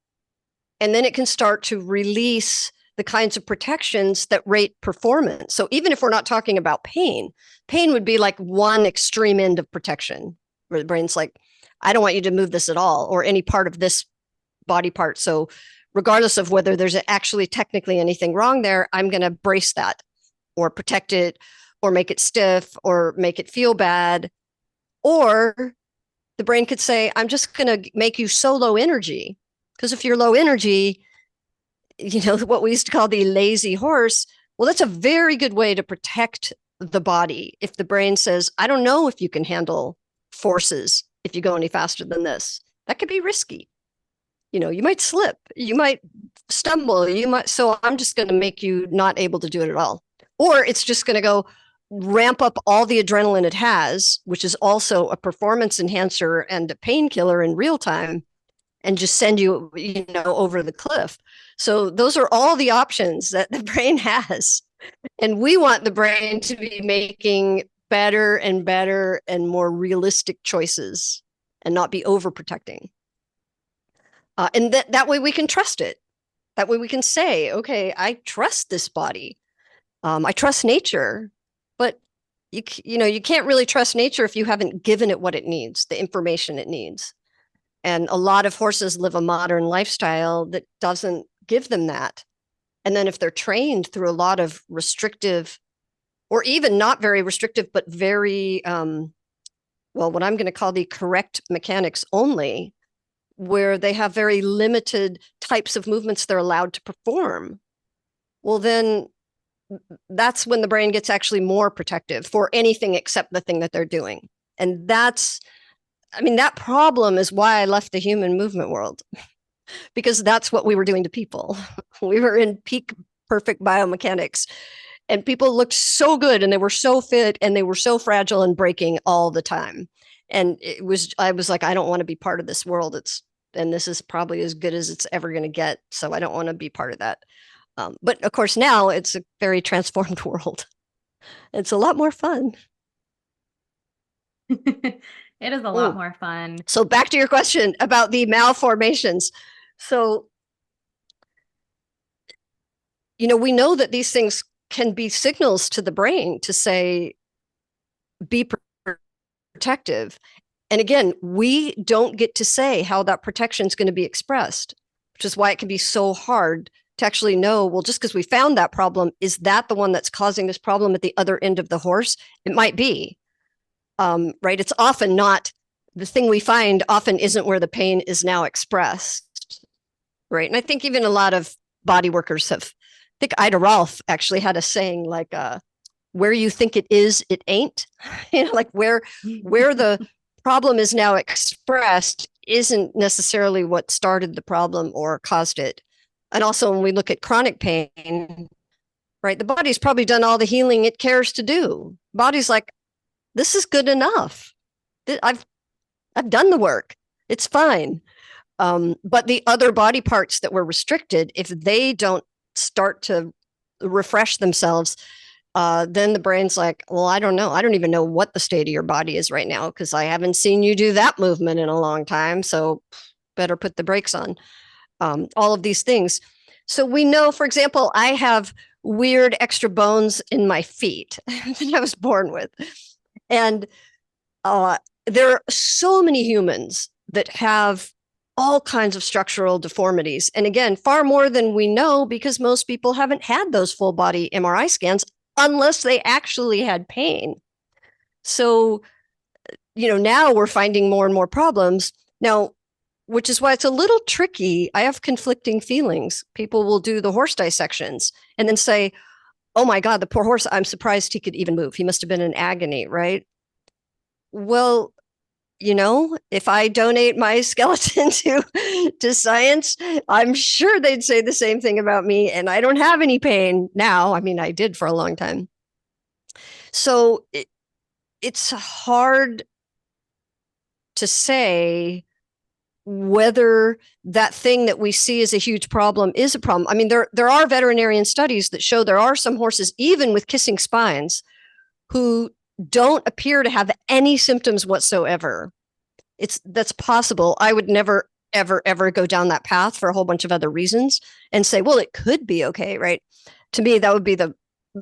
And then it can start to release the kinds of protections that rate performance. So even if we're not talking about pain would be like one extreme end of protection, where the brain's like, I don't want you to move this at all, or any part of this body part. So regardless of whether there's actually technically anything wrong there, I'm going to brace that, or protect it, or make it stiff, or make it feel bad. Or the brain could say, I'm just going to make you so low energy. Because if you're low energy, what we used to call the lazy horse, well, that's a very good way to protect the body. If the brain says, I don't know if you can handle forces if you go any faster than this, that could be risky. You might slip, you might stumble, so I'm just going to make you not able to do it at all. Or it's just going to go ramp up all the adrenaline it has, which is also a performance enhancer and a painkiller in real time, and just send you, over the cliff. So those are all the options that the brain has. And we want the brain to be making better and better and more realistic choices and not be overprotecting. And that way we can trust it. That way we can say, okay, I trust this body. I trust nature, but you can't really trust nature if you haven't given it what it needs, the information it needs. And a lot of horses live a modern lifestyle that doesn't give them that. And then if they're trained through a lot of restrictive or even not very restrictive, but very, what I'm going to call the correct mechanics only, where they have very limited types of movements they're allowed to perform. Well, then that's when the brain gets actually more protective for anything except the thing that they're doing. And that problem is why I left the human movement world, because that's what we were doing to people. We were in peak perfect biomechanics, and people looked so good and they were so fit and they were so fragile and breaking all the time. And I was like, I don't want to be part of this world. And this is probably as good as it's ever going to get. So I don't want to be part of that. But of course, now it's a very transformed world. It's a lot more fun. It is a lot more fun. So back to your question about the malformations. So, we know that these things can be signals to the brain to say, be protective. And again, we don't get to say how that protection is going to be expressed, which is why it can be so hard to actually know, well, just because we found that problem, is that the one that's causing this problem at the other end of the horse? It might be, right? It's often not, the thing we find often isn't where the pain is now expressed, right? And I think even a lot of body workers I think Ida Rolf actually had a saying like, where you think it is, it ain't, like where the problem is now expressed isn't necessarily what started the problem or caused it. And also when we look at chronic pain, right, the body's probably done all the healing it cares to do. Body's like, this is good enough. I've done the work. It's fine. But the other body parts that were restricted, if they don't start to refresh themselves, then the brain's like, well, I don't know. I don't even know what the state of your body is right now because I haven't seen you do that movement in a long time. So better put the brakes on. All of these things. So we know, for example, I have weird extra bones in my feet that I was born with. And there are so many humans that have all kinds of structural deformities. And again, far more than we know because most people haven't had those full body MRI scans unless they actually had pain. So, now we're finding more and more problems. Now, which is why it's a little tricky. I have conflicting feelings. People will do the horse dissections and then say, oh my God, the poor horse, I'm surprised he could even move. He must have been in agony, right? Well, if I donate my skeleton to science, I'm sure they'd say the same thing about me. And I don't have any pain now. I mean, I did for a long time. So it's hard to say whether that thing that we see as a huge problem is a problem. I mean, there are veterinarian studies that show there are some horses, even with kissing spines, who don't appear to have any symptoms whatsoever. That's possible. I would never, ever, ever go down that path for a whole bunch of other reasons and say, well, it could be okay, right? To me, that would be the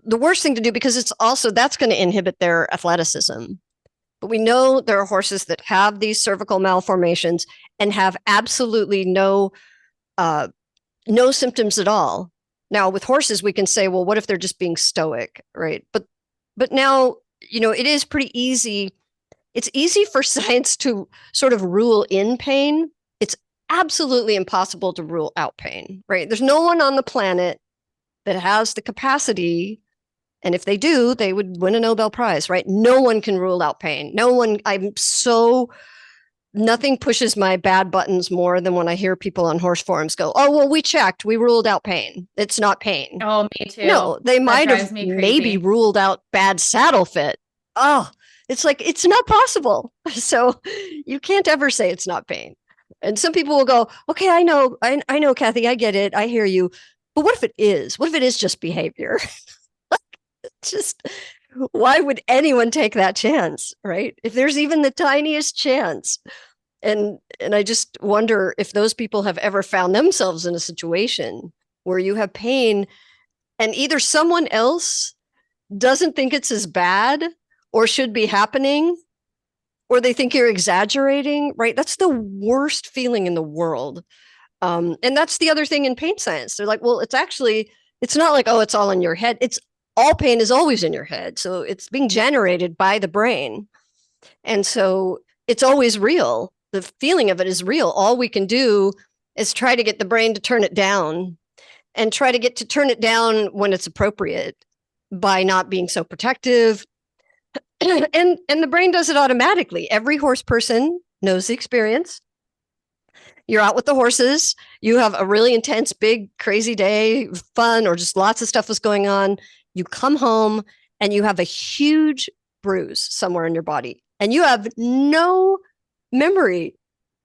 worst thing to do because that's going to inhibit their athleticism. But we know there are horses that have these cervical malformations and have absolutely no symptoms at all. Now, with horses, we can say, well, what if they're just being stoic, right? But now, it is pretty easy. It's easy for science to sort of rule in pain. It's absolutely impossible to rule out pain, right? There's no one on the planet that has the capacity. And if they do, they would win a Nobel Prize, right? No one can rule out pain. Nothing pushes my bad buttons more than when I hear people on horse forums go, oh, well, we checked, we ruled out pain. It's not pain. Oh, me too. No, they might have maybe ruled out bad saddle fit. Oh, it's like, it's not possible. So you can't ever say it's not pain. And some people will go, okay, I know, Kathy, I get it. I hear you. But what if it is? What if it is just behavior? Just why would anyone take that chance, right? If there's even the tiniest chance. And I just wonder if those people have ever found themselves in a situation where you have pain and either someone else doesn't think it's as bad or should be happening, or they think you're exaggerating, right? That's the worst feeling in the world. And that's the other thing in pain science. They're like, well, it's not like, oh, it's all in your head. It's all pain is always in your head. So it's being generated by the brain. And so it's always real. The feeling of it is real. All we can do is try to get the brain to turn it down, and try to turn it down when it's appropriate by not being so protective. and the brain does it automatically. Every horse person knows the experience. You're out with the horses. You have a really intense, big, crazy day, fun, or just lots of stuff was going on. You come home and you have a huge bruise somewhere in your body, and you have no memory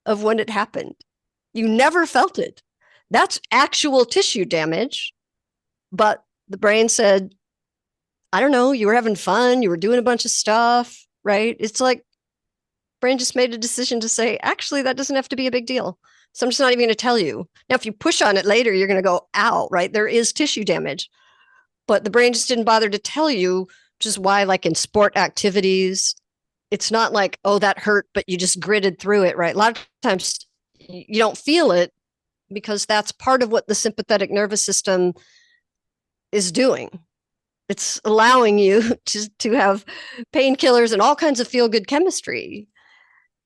of when it happened. You never felt it. That's actual tissue damage. But the brain said, I don't know, you were having fun, you were doing a bunch of stuff, right? It's like brain just made a decision to say, actually, that doesn't have to be a big deal. So I'm just not even going to tell you. Now, if you push on it later, you're going to go, ow, right? There is tissue damage. But the brain just didn't bother to tell you, which is why, like in sport activities, it's not like, oh, that hurt, but you just gritted through it, right? A lot of times you don't feel it because that's part of what the sympathetic nervous system is doing. It's allowing you to have painkillers and all kinds of feel-good chemistry.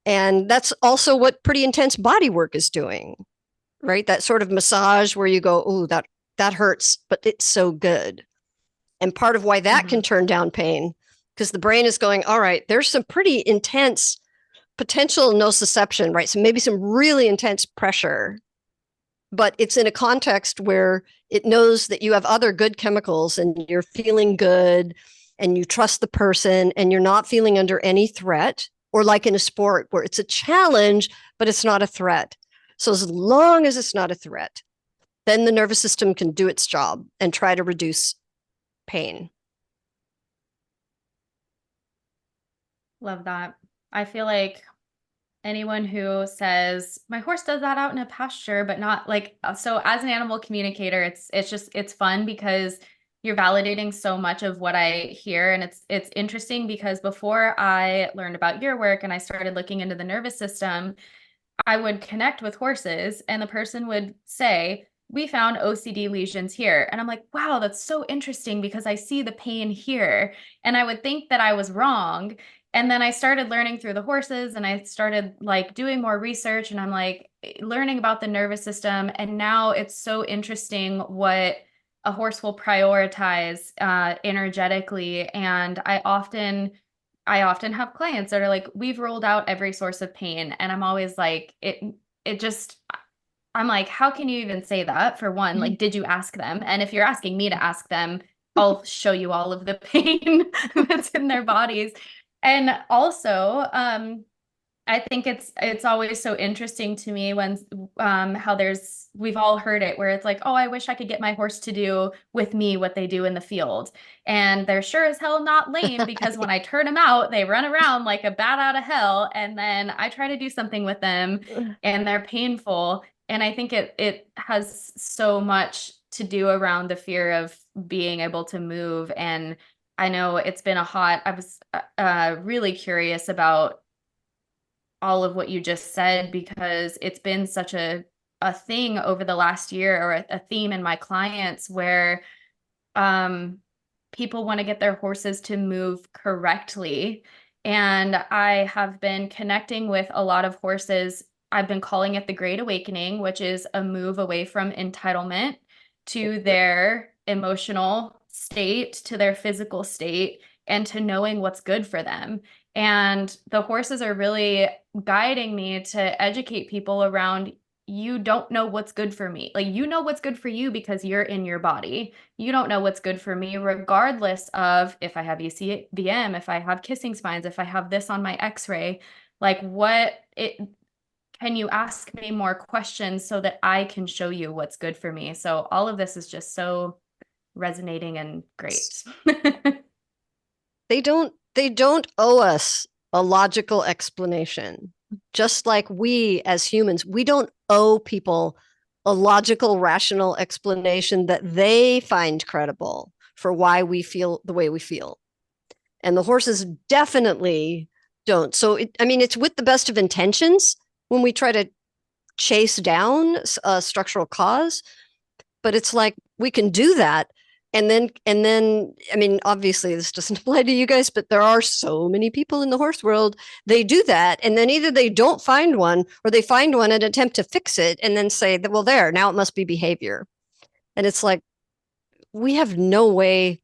And that's also what pretty intense body work is doing, right? That sort of massage where you go, oh, that hurts, but it's so good. And part of why that can turn down pain, because the brain is going, all right, there's some pretty intense potential nociception, right? So maybe some really intense pressure, but it's in a context where it knows that you have other good chemicals and you're feeling good and you trust the person and you're not feeling under any threat, or like in a sport where it's a challenge, but it's not a threat. So as long as it's not a threat, then the nervous system can do its job and try to reduce pain. Love that. I feel like anyone who says my horse does that out in a pasture, but not like, so as an animal communicator, it's fun because you're validating so much of what I hear. And it's interesting because before I learned about your work and I started looking into the nervous system, I would connect with horses and the person would say, we found OCD lesions here. And I'm like, wow, that's so interesting because I see the pain here. And I would think that I was wrong. And then I started learning through the horses and I started like doing more research and I'm like learning about the nervous system. And now it's so interesting what a horse will prioritize energetically. And I often have clients that are like, we've ruled out every source of pain. And I'm always like, I'm like, how can you even say that? For one, like, did you ask them? And if you're asking me to ask them, I'll show you all of the pain that's in their bodies. And also, I think it's always so interesting to me when how we've all heard it where it's like, oh, I wish I could get my horse to do with me what they do in the field. And they're sure as hell not lame because when I turn them out, they run around like a bat out of hell. And then I try to do something with them and they're painful. And I think it has so much to do around the fear of being able to move. And I know it's been I was really curious about all of what you just said because it's been such a thing over the last year, or a theme in my clients where people want to get their horses to move correctly. And I have been connecting with a lot of horses. I've been calling it the Great Awakening, which is a move away from entitlement to their emotional state, to their physical state, and to knowing what's good for them. And the horses are really guiding me to educate people around, you don't know what's good for me. Like, you know what's good for you because you're in your body. You don't know what's good for me, regardless of if I have ECVM, if I have kissing spines, if I have this on my x-ray, like can you ask me more questions so that I can show you what's good for me? So all of this is just so resonating and great. They don't owe us a logical explanation. Just like we as humans, we don't owe people a logical, rational explanation that they find credible for why we feel the way we feel. And the horses definitely don't. So, it's with the best of intentions when we try to chase down a structural cause, but it's like we can do that And then, I mean, obviously this doesn't apply to you guys, but there are so many people in the horse world. They do that. And then either they don't find one or they find one and attempt to fix it and then say that, well, there, now it must be behavior. And it's like, we have no way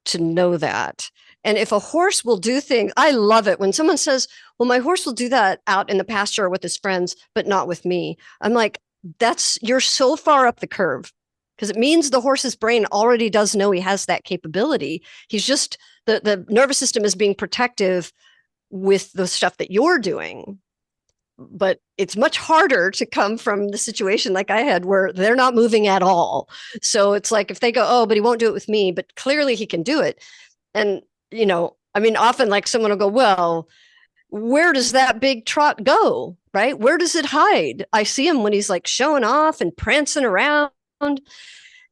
to know that. And if a horse will do things, I love it when someone says, well, my horse will do that out in the pasture with his friends, but not with me. I'm like, you're so far up the curve, because it means the horse's brain already does know he has that capability. He's just, the nervous system is being protective with the stuff that you're doing. But it's much harder to come from the situation like I had where they're not moving at all. So it's like, if they go, oh, but he won't do it with me, but clearly he can do it. And, I mean, often like someone will go, well, where does that big trot go? Right? Where does it hide? I see him when he's like showing off and prancing around. And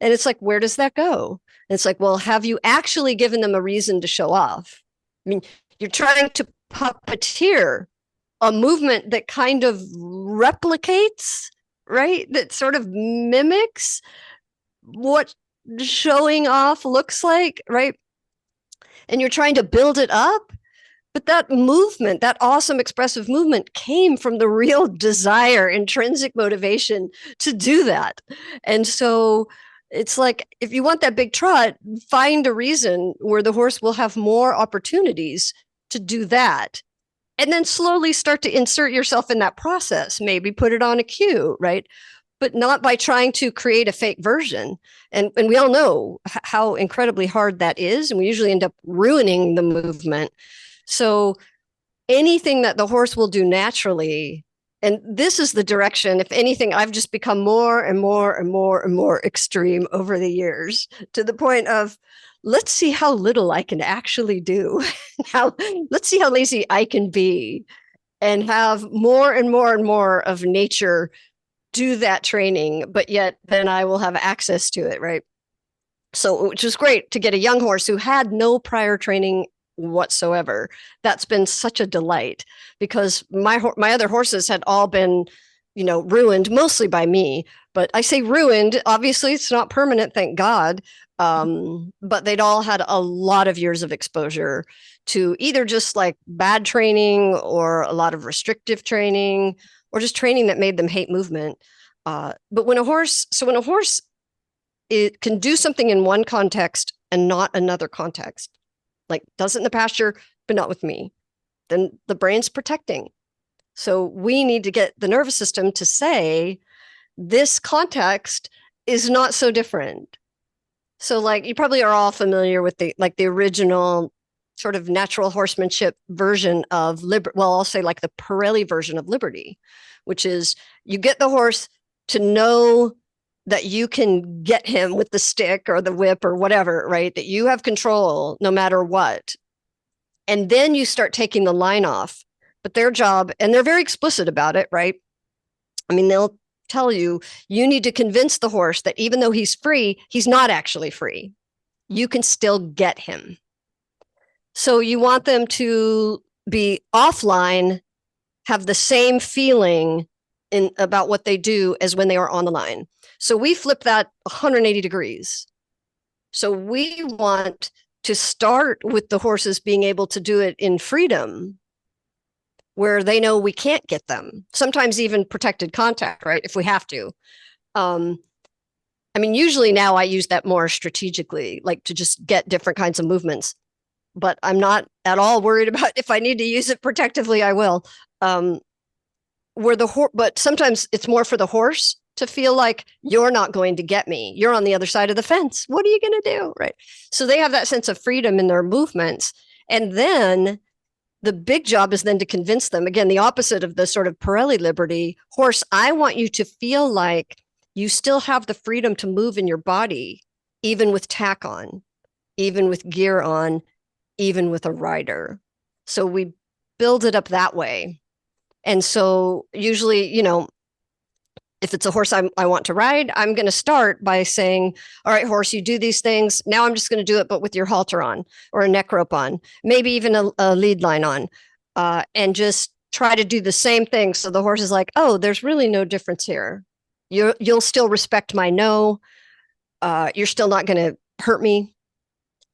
it's like, where does that go? And it's like, well, have you actually given them a reason to show off? I mean, you're trying to puppeteer a movement that kind of replicates, right? That sort of mimics what showing off looks like, right? And you're trying to build it up. But that movement, that awesome expressive movement, came from the real desire, intrinsic motivation to do that. And so it's like, if you want that big trot, find a reason where the horse will have more opportunities to do that. And then slowly start to insert yourself in that process, maybe put it on a cue, right? But not by trying to create a fake version. And we all know how incredibly hard that is. And we usually end up ruining the movement. So anything that the horse will do naturally, and this is the direction, if anything, I've just become more and more and more and more extreme over the years, to the point of, let's see how little I can actually do. Let's see how lazy I can be, and have more and more and more of nature do that training, but yet then I will have access to it, right? So, which was great to get a young horse who had no prior training whatsoever. That's been such a delight, because my other horses had all been, ruined mostly by me. But I say ruined, obviously it's not permanent, thank God. But they'd all had a lot of years of exposure to either just like bad training or a lot of restrictive training, or just training that made them hate movement. But when a horse it can do something in one context and not another context, like does it in the pasture, but not with me, then the brain's protecting. So we need to get the nervous system to say, this context is not so different. So like, you probably are all familiar with the original sort of natural horsemanship version of liberty. Well, I'll say like the Pirelli version of liberty, which is you get the horse to know that you can get him with the stick or the whip or whatever, right? That you have control no matter what. And then you start taking the line off. But their job, and they're very explicit about it, right? I mean, they'll tell you, you need to convince the horse that even though he's free, he's not actually free. You can still get him. So you want them to be offline, have the same feeling about what they do as when they are on the line. So we flip that 180 degrees. So we want to start with the horses being able to do it in freedom, where they know we can't get them. Sometimes even protected contact, right? If we have to. I mean, usually now I use that more strategically, like to just get different kinds of movements. But I'm not at all worried about if I need to use it protectively, I will. But sometimes it's more for the horse to feel like, you're not going to get me. You're on the other side of the fence. What are you going to do? Right. So they have that sense of freedom in their movements. And then the big job is then to convince them, again, the opposite of the sort of Pirelli liberty, horse, I want you to feel like you still have the freedom to move in your body, even with tack on, even with gear on, even with a rider. So we build it up that way. And so usually, if it's a horse I want to ride, I'm going to start by saying, all right, horse, you do these things. Now I'm just going to do it, but with your halter on or a neck rope on, maybe even a lead line on, and just try to do the same thing. So the horse is like, oh, there's really no difference here. You'll still respect my no. You're still not going to hurt me.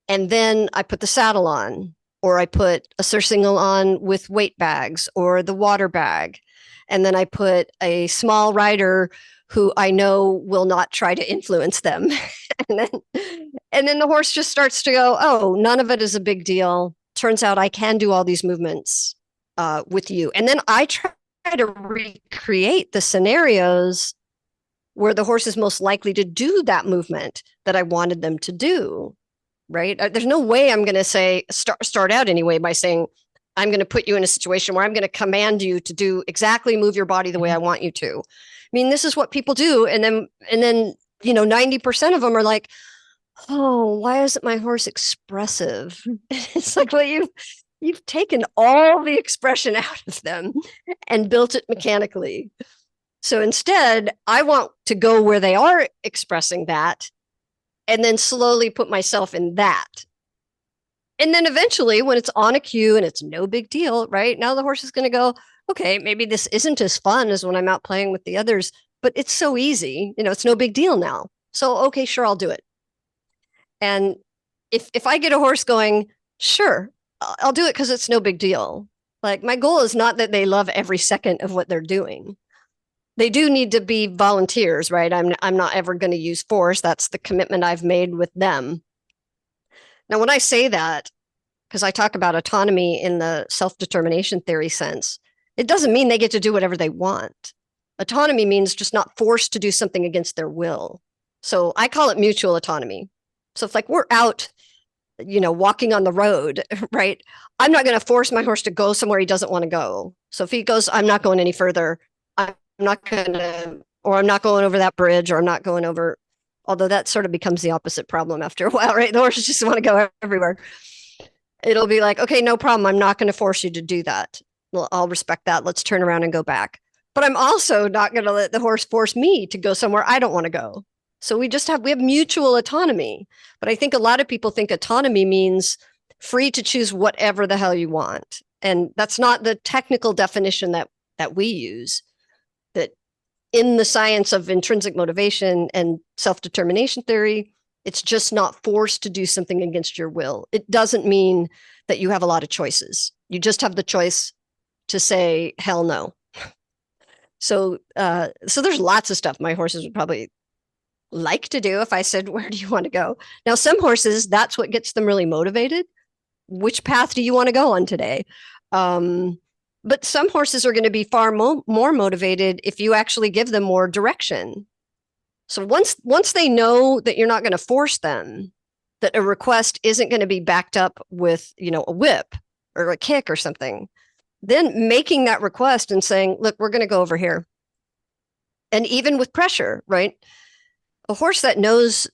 And then I put the saddle on, or I put a surcingle on with weight bags or the water bag. And then I put a small rider who I know will not try to influence them. and then the horse just starts to go, oh, none of it is a big deal. Turns out I can do all these movements with you. And then I try to recreate the scenarios where the horse is most likely to do that movement that I wanted them to do. Right? There's no way I'm going to say, start out anyway by saying, I'm going to put you in a situation where I'm going to command you to do exactly move your body the way I want you to. I mean, this is what people do. And then, 90% of them are like, oh, why isn't my horse expressive? It's like, well, you've taken all the expression out of them and built it mechanically. So instead, I want to go where they are expressing that, and then slowly put myself in that. And then eventually, when it's on a cue and it's no big deal, right? Now the horse is going to go, okay, maybe this isn't as fun as when I'm out playing with the others, but it's so easy. It's no big deal now. So, okay, sure, I'll do it. And if I get a horse going, sure, I'll do it because it's no big deal. Like, my goal is not that they love every second of what they're doing. They do need to be volunteers, right? I'm not ever going to use force. That's the commitment I've made with them. Now, when I say that, because I talk about autonomy in the self-determination theory sense, it doesn't mean they get to do whatever they want. Autonomy means just not forced to do something against their will. So I call it mutual autonomy. So if, like, we're out, walking on the road, right? I'm not going to force my horse to go somewhere he doesn't want to go. So if he goes, I'm not going any further. I'm not going to, or I'm not going over that bridge, or I'm not going over, although that sort of becomes the opposite problem after a while, right? The horses just want to go everywhere. It'll be like, okay, no problem. I'm not going to force you to do that. Well, I'll respect that. Let's turn around and go back. But I'm also not going to let the horse force me to go somewhere I don't want to go. So we have mutual autonomy. But I think a lot of people think autonomy means free to choose whatever the hell you want. And that's not the technical definition that we use. That in the science of intrinsic motivation and self-determination theory, it's just not forced to do something against your will. It doesn't mean that you have a lot of choices. You just have the choice to say, hell no. So there's lots of stuff my horses would probably like to do if I said, where do you want to go? Now, some horses, that's what gets them really motivated. Which path do you want to go on today? But some horses are going to be far more motivated if you actually give them more direction. So once they know that you're not going to force them, that a request isn't going to be backed up with, a whip or a kick or something, then making that request and saying, look, we're going to go over here. And even with pressure, right? A horse that knows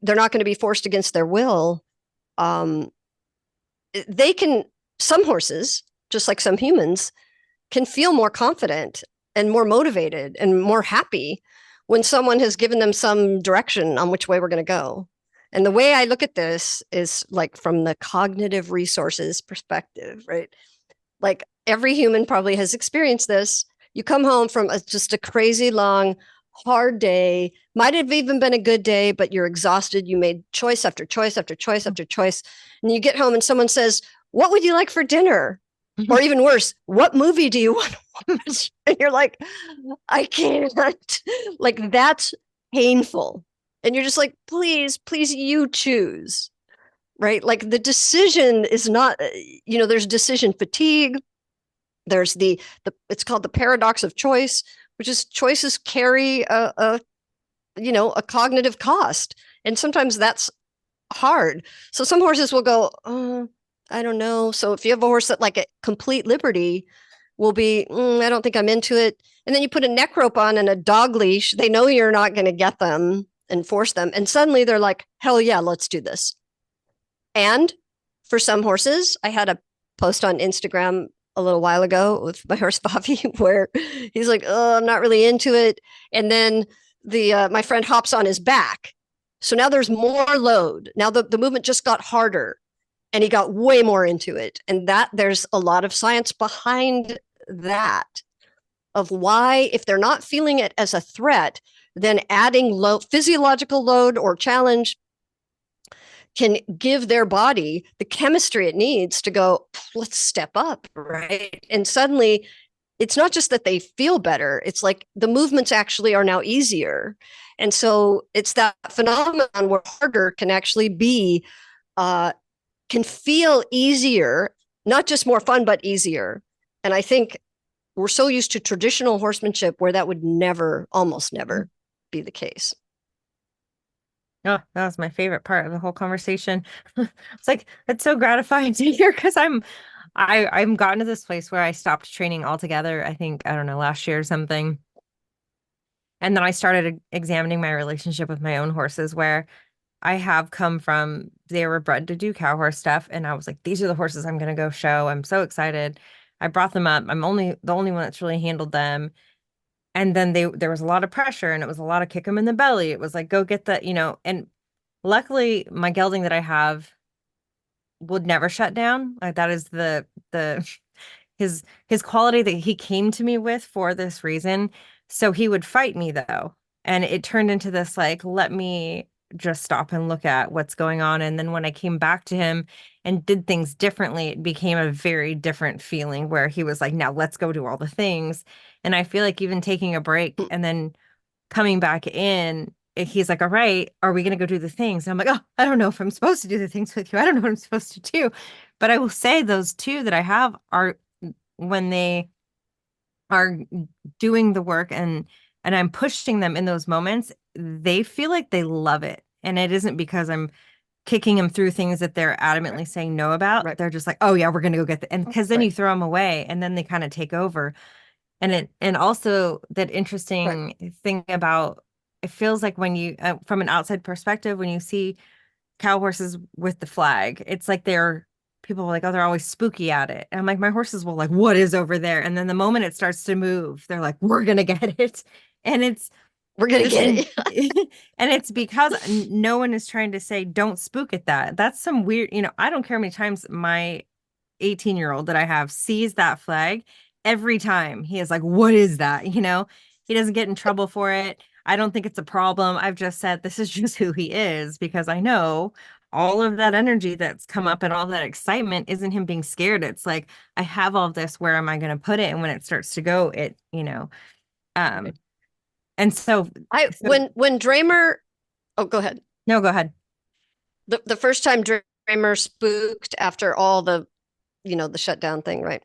they're not going to be forced against their will, some horses, just like some humans, can feel more confident and more motivated and more happy when someone has given them some direction on which way we're going to go. And the way I look at this is like from the cognitive resources perspective, right? Like every human probably has experienced this. You come home from just a crazy long, hard day, might have even been a good day, but you're exhausted. You made choice after choice after choice after choice. And you get home and someone says, what would you like for dinner? Or even worse, what movie do you want to watch? And you're like, I can't. Like, that's painful. And you're just like, please, you choose. Right? Like, the decision is not, there's decision fatigue. There's it's called the paradox of choice, which is choices carry a cognitive cost. And sometimes that's hard. So some horses will go, I don't know. So if you have a horse that, like, at complete liberty will be, I don't think I'm into it. And then you put a neck rope on and a dog leash, they know you're not going to get them and force them. And suddenly they're like, hell yeah, let's do this. And for some horses, I had a post on Instagram a little while ago with my horse Bobby where he's like, oh, I'm not really into it. And then my friend hops on his back. So now there's more load. Now the movement just got harder. And he got way more into it. And that there's a lot of science behind that of why, if they're not feeling it as a threat, then adding physiological load or challenge can give their body the chemistry it needs to go, let's step up, right? And suddenly it's not just that they feel better, it's like the movements actually are now easier. And so it's that phenomenon where harder can actually be, can feel easier, not just more fun, but easier. And I think we're so used to traditional horsemanship where that would never, almost never be the case. Oh, that was my favorite part of the whole conversation. It's like, it's so gratifying to hear because I'm gotten to this place where I stopped training altogether. I think, I don't know, last year or something. And then I started examining my relationship with my own horses where I have come from, they were bred to do cow horse stuff. And I was like, these are the horses I'm going to go show. I'm so excited. I brought them up. I'm the only one that's really handled them. And then there was a lot of pressure and it was a lot of kick them in the belly. It was like, go get the, and luckily my gelding that I have would never shut down. Like that is the his quality that he came to me with for this reason. So he would fight me though. And it turned into this like, let me just stop and look at what's going on. And then when I came back to him and did things differently, it became a very different feeling where he was like, now let's go do all the things. And I feel like even taking a break and then coming back in, he's like, all right, are we going to go do the things? And I'm like, oh, I don't know if I'm supposed to do the things with you. I don't know what I'm supposed to do. But I will say those two that I have are when they are doing the work and I'm pushing them in those moments, they feel like they love it. And it isn't because I'm kicking them through things that they're adamantly saying no about. Right. They're just like, oh yeah, we're going to go get the, and because then you throw them away and then they kind of take over. And also that interesting thing about, it feels like when you, from an outside perspective, when you see cow horses with the flag, it's like people are like, oh, they're always spooky at it. And I'm like, my horses will like, what is over there? And then the moment it starts to move, they're like, we're going to get it. And we're going to get it. And it's because no one is trying to say, don't spook at that. That's some weird, I don't care how many times my 18-year-old that I have sees that flag. Every time he is like, what is that? He doesn't get in trouble for it. I don't think it's a problem. I've just said, this is just who he is because I know all of that energy that's come up and all that excitement isn't him being scared. It's like, I have all this, where am I going to put it? And when it starts to go, and so when Dramer, oh, go ahead. No, go ahead. The first time Dramer spooked after all the shutdown thing, right?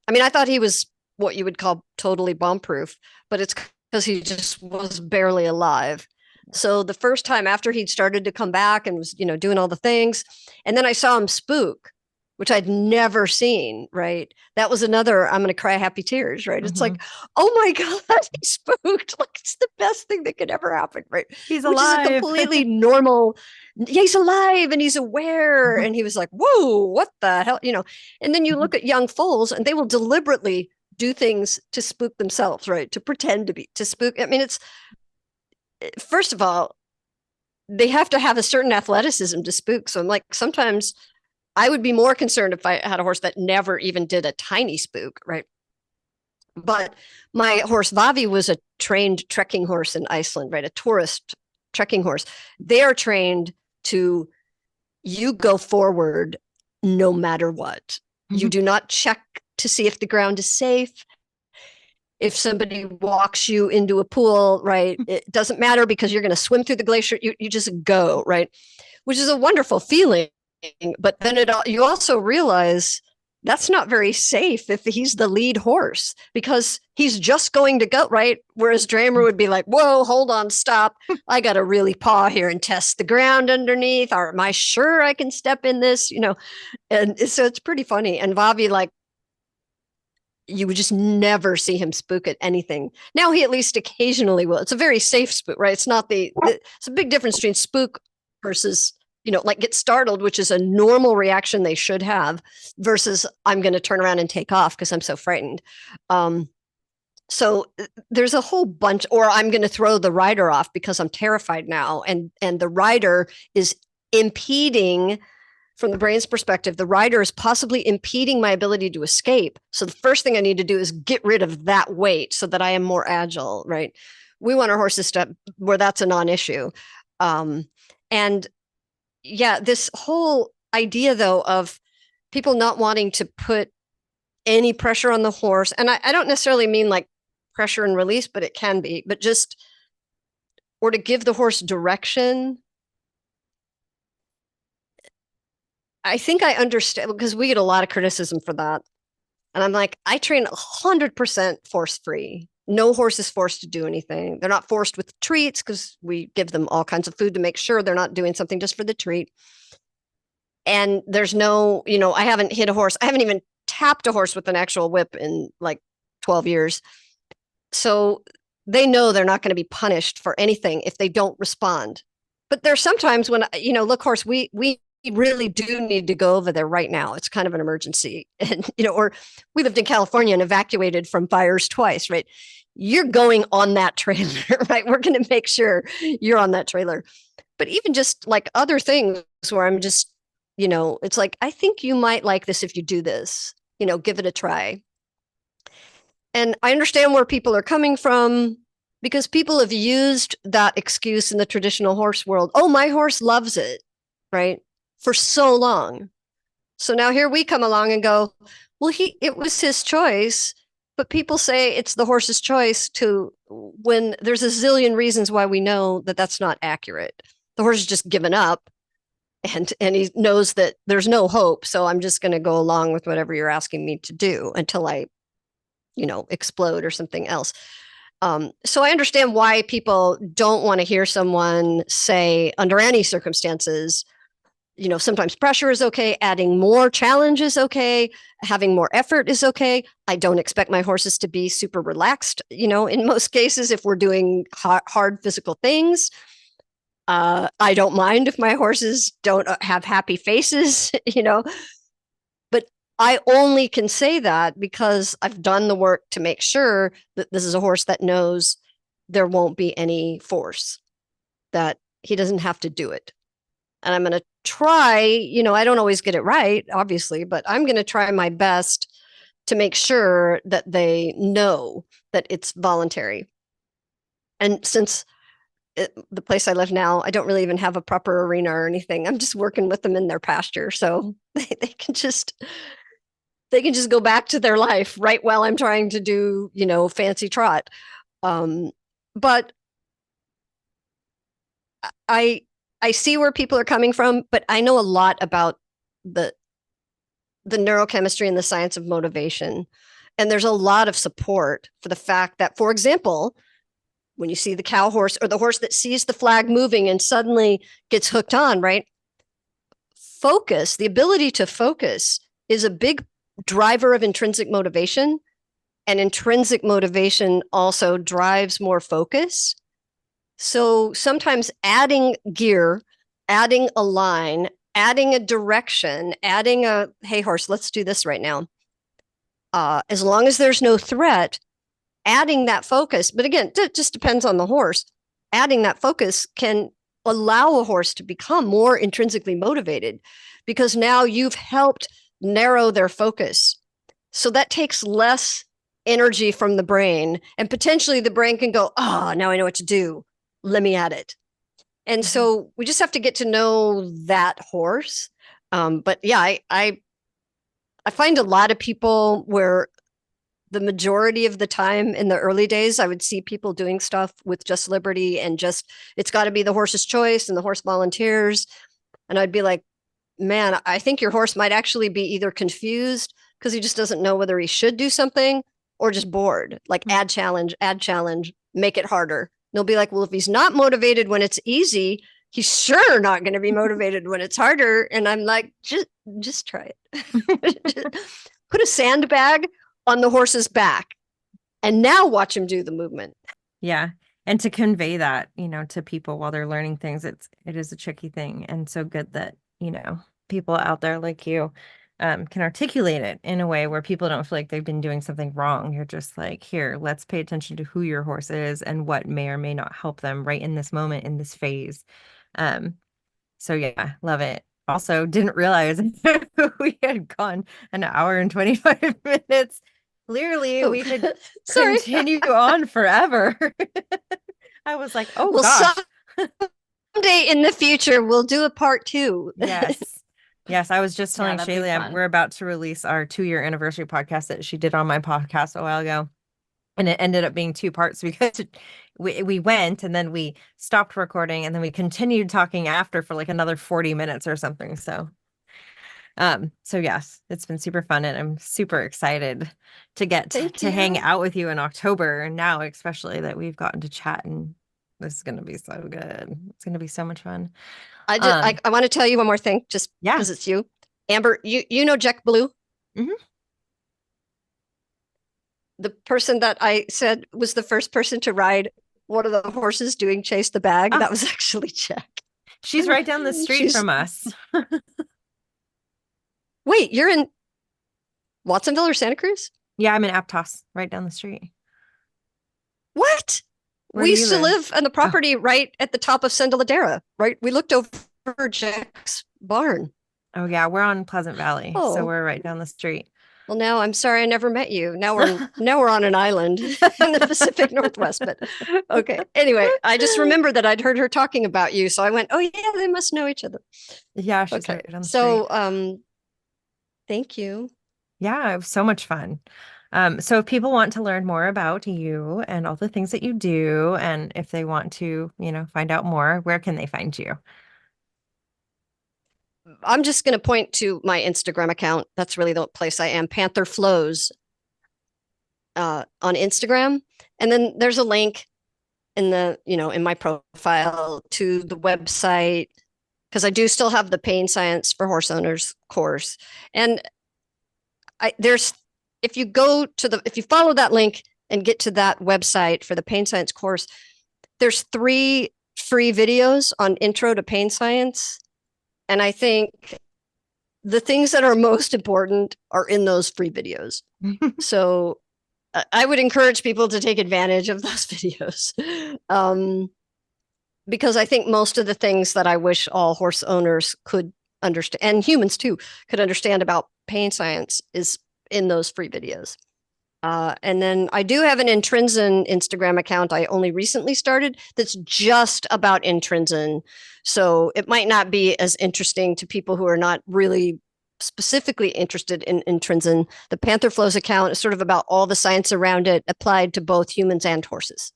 I mean, I thought he was what you would call totally bomb-proof, but it's because he just was barely alive. So the first time after he'd started to come back and was, doing all the things, and then I saw him spook, which I'd never seen, right? That was another, I'm going to cry happy tears, right? Mm-hmm. It's like, oh my God, he spooked. Like it's the best thing that could ever happen, right? He's alive. Which is a completely normal, he's alive and he's aware. Mm-hmm. And he was like, whoa, what the hell? And then you look at young foals and they will deliberately do things to spook themselves, right? To pretend to spook. I mean, first of all, they have to have a certain athleticism to spook. So I'm like, sometimes I would be more concerned if I had a horse that never even did a tiny spook, right? But my horse Vavi was a trained trekking horse in Iceland, right? A tourist trekking horse. They are trained to, you go forward no matter what. Mm-hmm. You do not check to see if the ground is safe. If somebody walks you into a pool, right, it doesn't matter because you're going to swim through the glacier. You just go, right? Which is a wonderful feeling. But then you also realize that's not very safe if he's the lead horse because he's just going to go, right? Whereas Dramer would be like, whoa, hold on, stop. I got to really paw here and test the ground underneath. Or am I sure I can step in this? And so it's pretty funny. And Vavi, like, you would just never see him spook at anything. Now he at least occasionally will. It's a very safe spook, right? It's not it's a big difference between spook versus like get startled, which is a normal reaction they should have, versus I'm going to turn around and take off because I'm so frightened. So there's a whole bunch, or I'm going to throw the rider off because I'm terrified now. And the rider is impeding, from the brain's perspective, the rider is possibly impeding my ability to escape. So the first thing I need to do is get rid of that weight so that I am more agile, right? We want our horses to where that's a non-issue. And yeah, this whole idea though of people not wanting to put any pressure on the horse, and I don't necessarily mean like pressure and release, but it can be, but just, or to give the horse direction. I think I understand, because we get a lot of criticism for that. And I'm like, I train 100% force free. No horse is forced to do anything. They're not forced with treats because we give them all kinds of food to make sure they're not doing something just for the treat. And there's no, I haven't hit a horse. I haven't even tapped a horse with an actual whip in like 12 years. So they know they're not going to be punished for anything if they don't respond. But there's sometimes when, look, horse, we really do need to go over there right now. It's kind of an emergency. And, or we lived in California and evacuated from fires twice, right? You're going on that trailer, right? We're going to make sure you're on that trailer. But even just like other things where I'm just, it's like, I think you might like this if you do this, give it a try. And I understand where people are coming from, because people have used that excuse in the traditional horse world. Oh, my horse loves it, right? For so long. So now here we come along and go, well, it was his choice, but people say it's the horse's choice when there's a zillion reasons why we know that that's not accurate. The horse has just given up and he knows that there's no hope. So I'm just going to go along with whatever you're asking me to do until I, explode or something else. So I understand why people don't want to hear someone say under any circumstances, sometimes pressure is okay. Adding more challenge is okay. Having more effort is okay. I don't expect my horses to be super relaxed, in most cases, if we're doing hard physical things. I don't mind if my horses don't have happy faces, but I only can say that because I've done the work to make sure that this is a horse that knows there won't be any force, that he doesn't have to do it. And I'm going to try, I don't always get it right, obviously, but I'm going to try my best to make sure that they know that it's voluntary. And since the place I live now, I don't really even have a proper arena or anything. I'm just working with them in their pasture. So they can just go back to their life right while I'm trying to do, fancy trot. But I see where people are coming from, but I know a lot about the neurochemistry and the science of motivation. And there's a lot of support for the fact that, for example, when you see the cow horse or the horse that sees the flag moving and suddenly gets hooked on, right? Focus, the ability to focus, is a big driver of intrinsic motivation. And intrinsic motivation also drives more focus. So sometimes adding gear, adding a line, adding a direction, adding a, hey, horse, let's do this right now. As long as there's no threat, adding that focus, but again, it just depends on the horse. Adding that focus can allow a horse to become more intrinsically motivated, because now you've helped narrow their focus. So that takes less energy from the brain, and potentially the brain can go, oh, now I know what to do. Let me add it. And so we just have to get to know that horse. But yeah, I find a lot of people where the majority of the time in the early days, I would see people doing stuff with just liberty and just, it's got to be the horse's choice and the horse volunteers. And I'd be like, man, I think your horse might actually be either confused because he just doesn't know whether he should do something, or just bored. Like add challenge, make it harder. And they'll be like, well, if he's not motivated when it's easy, he's sure not going to be motivated when it's harder. And I'm like, just try it. Put a sandbag on the horse's back and now watch him do the movement. Yeah. And to convey that, to people while they're learning things, it is a tricky thing. And so good that, people out there like you can articulate it in a way where people don't feel like they've been doing something wrong. You're just like, here, let's pay attention to who your horse is and what may or may not help them right in this moment, in this phase. So yeah, love it. Also, didn't realize we had gone an hour and 25 minutes. Clearly, we could continue on forever. I was like, oh, well, gosh. someday in the future, we'll do a part 2. Yes. Yes. I was just telling Shayleigh, we're about to release our 2-year anniversary podcast that she did on my podcast a while ago. And it ended up being 2 parts because we went and then we stopped recording and then we continued talking after for like another 40 minutes or something. So yes, it's been super fun and I'm super excited to get to hang out with you in October. And now, especially that we've gotten to chat, and this is going to be so good. It's going to be so much fun. I want to tell you one more thing, just because it's you. Amber, you know Jack Blue? Mm-hmm. The person that I said was the first person to ride one of the horses doing Chase the Bag. That was actually Jack. She's right down the street from us. Wait, you're in Watsonville or Santa Cruz? Yeah, I'm in Aptos, right down the street. What? We used to live on the property right at the top of Sendaladera, right? We looked over Jack's barn. Oh, yeah. We're on Pleasant Valley, so we're right down the street. Well, now I'm sorry I never met you. Now we're on an island in the Pacific Northwest. But okay. Anyway, I just remember that I'd heard her talking about you, so I went, "Oh yeah, they must know each other." Yeah, she's right down the street. So, thank you. Yeah, it was so much fun. So if people want to learn more about you and all the things that you do, and if they want to, find out more, where can they find you? I'm just going to point to my Instagram account. That's really the place I am. Panther Flows on Instagram. And then there's a link in in my profile to the website, because I do still have the Pain Science for Horse Owners course. And if you follow that link and get to that website for the Pain Science course, there's 3 free videos on intro to pain science. And I think the things that are most important are in those free videos. So I would encourage people to take advantage of those videos. Because I think most of the things that I wish all horse owners could understand, and humans too, could understand about pain science is in those free videos. And then I do have an Intrinsin Instagram account I only recently started that's just about Intrinsin. So it might not be as interesting to people who are not really specifically interested in Intrinsin. The Panther Flows account is sort of about all the science around it applied to both humans and horses.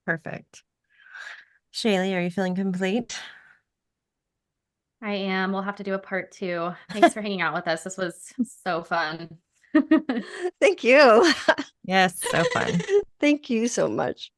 Perfect. Shayleigh, are you feeling complete? I am. We'll have to do a part 2. Thanks for hanging out with us. This was so fun. Thank you. Yes, so fun. Thank you so much.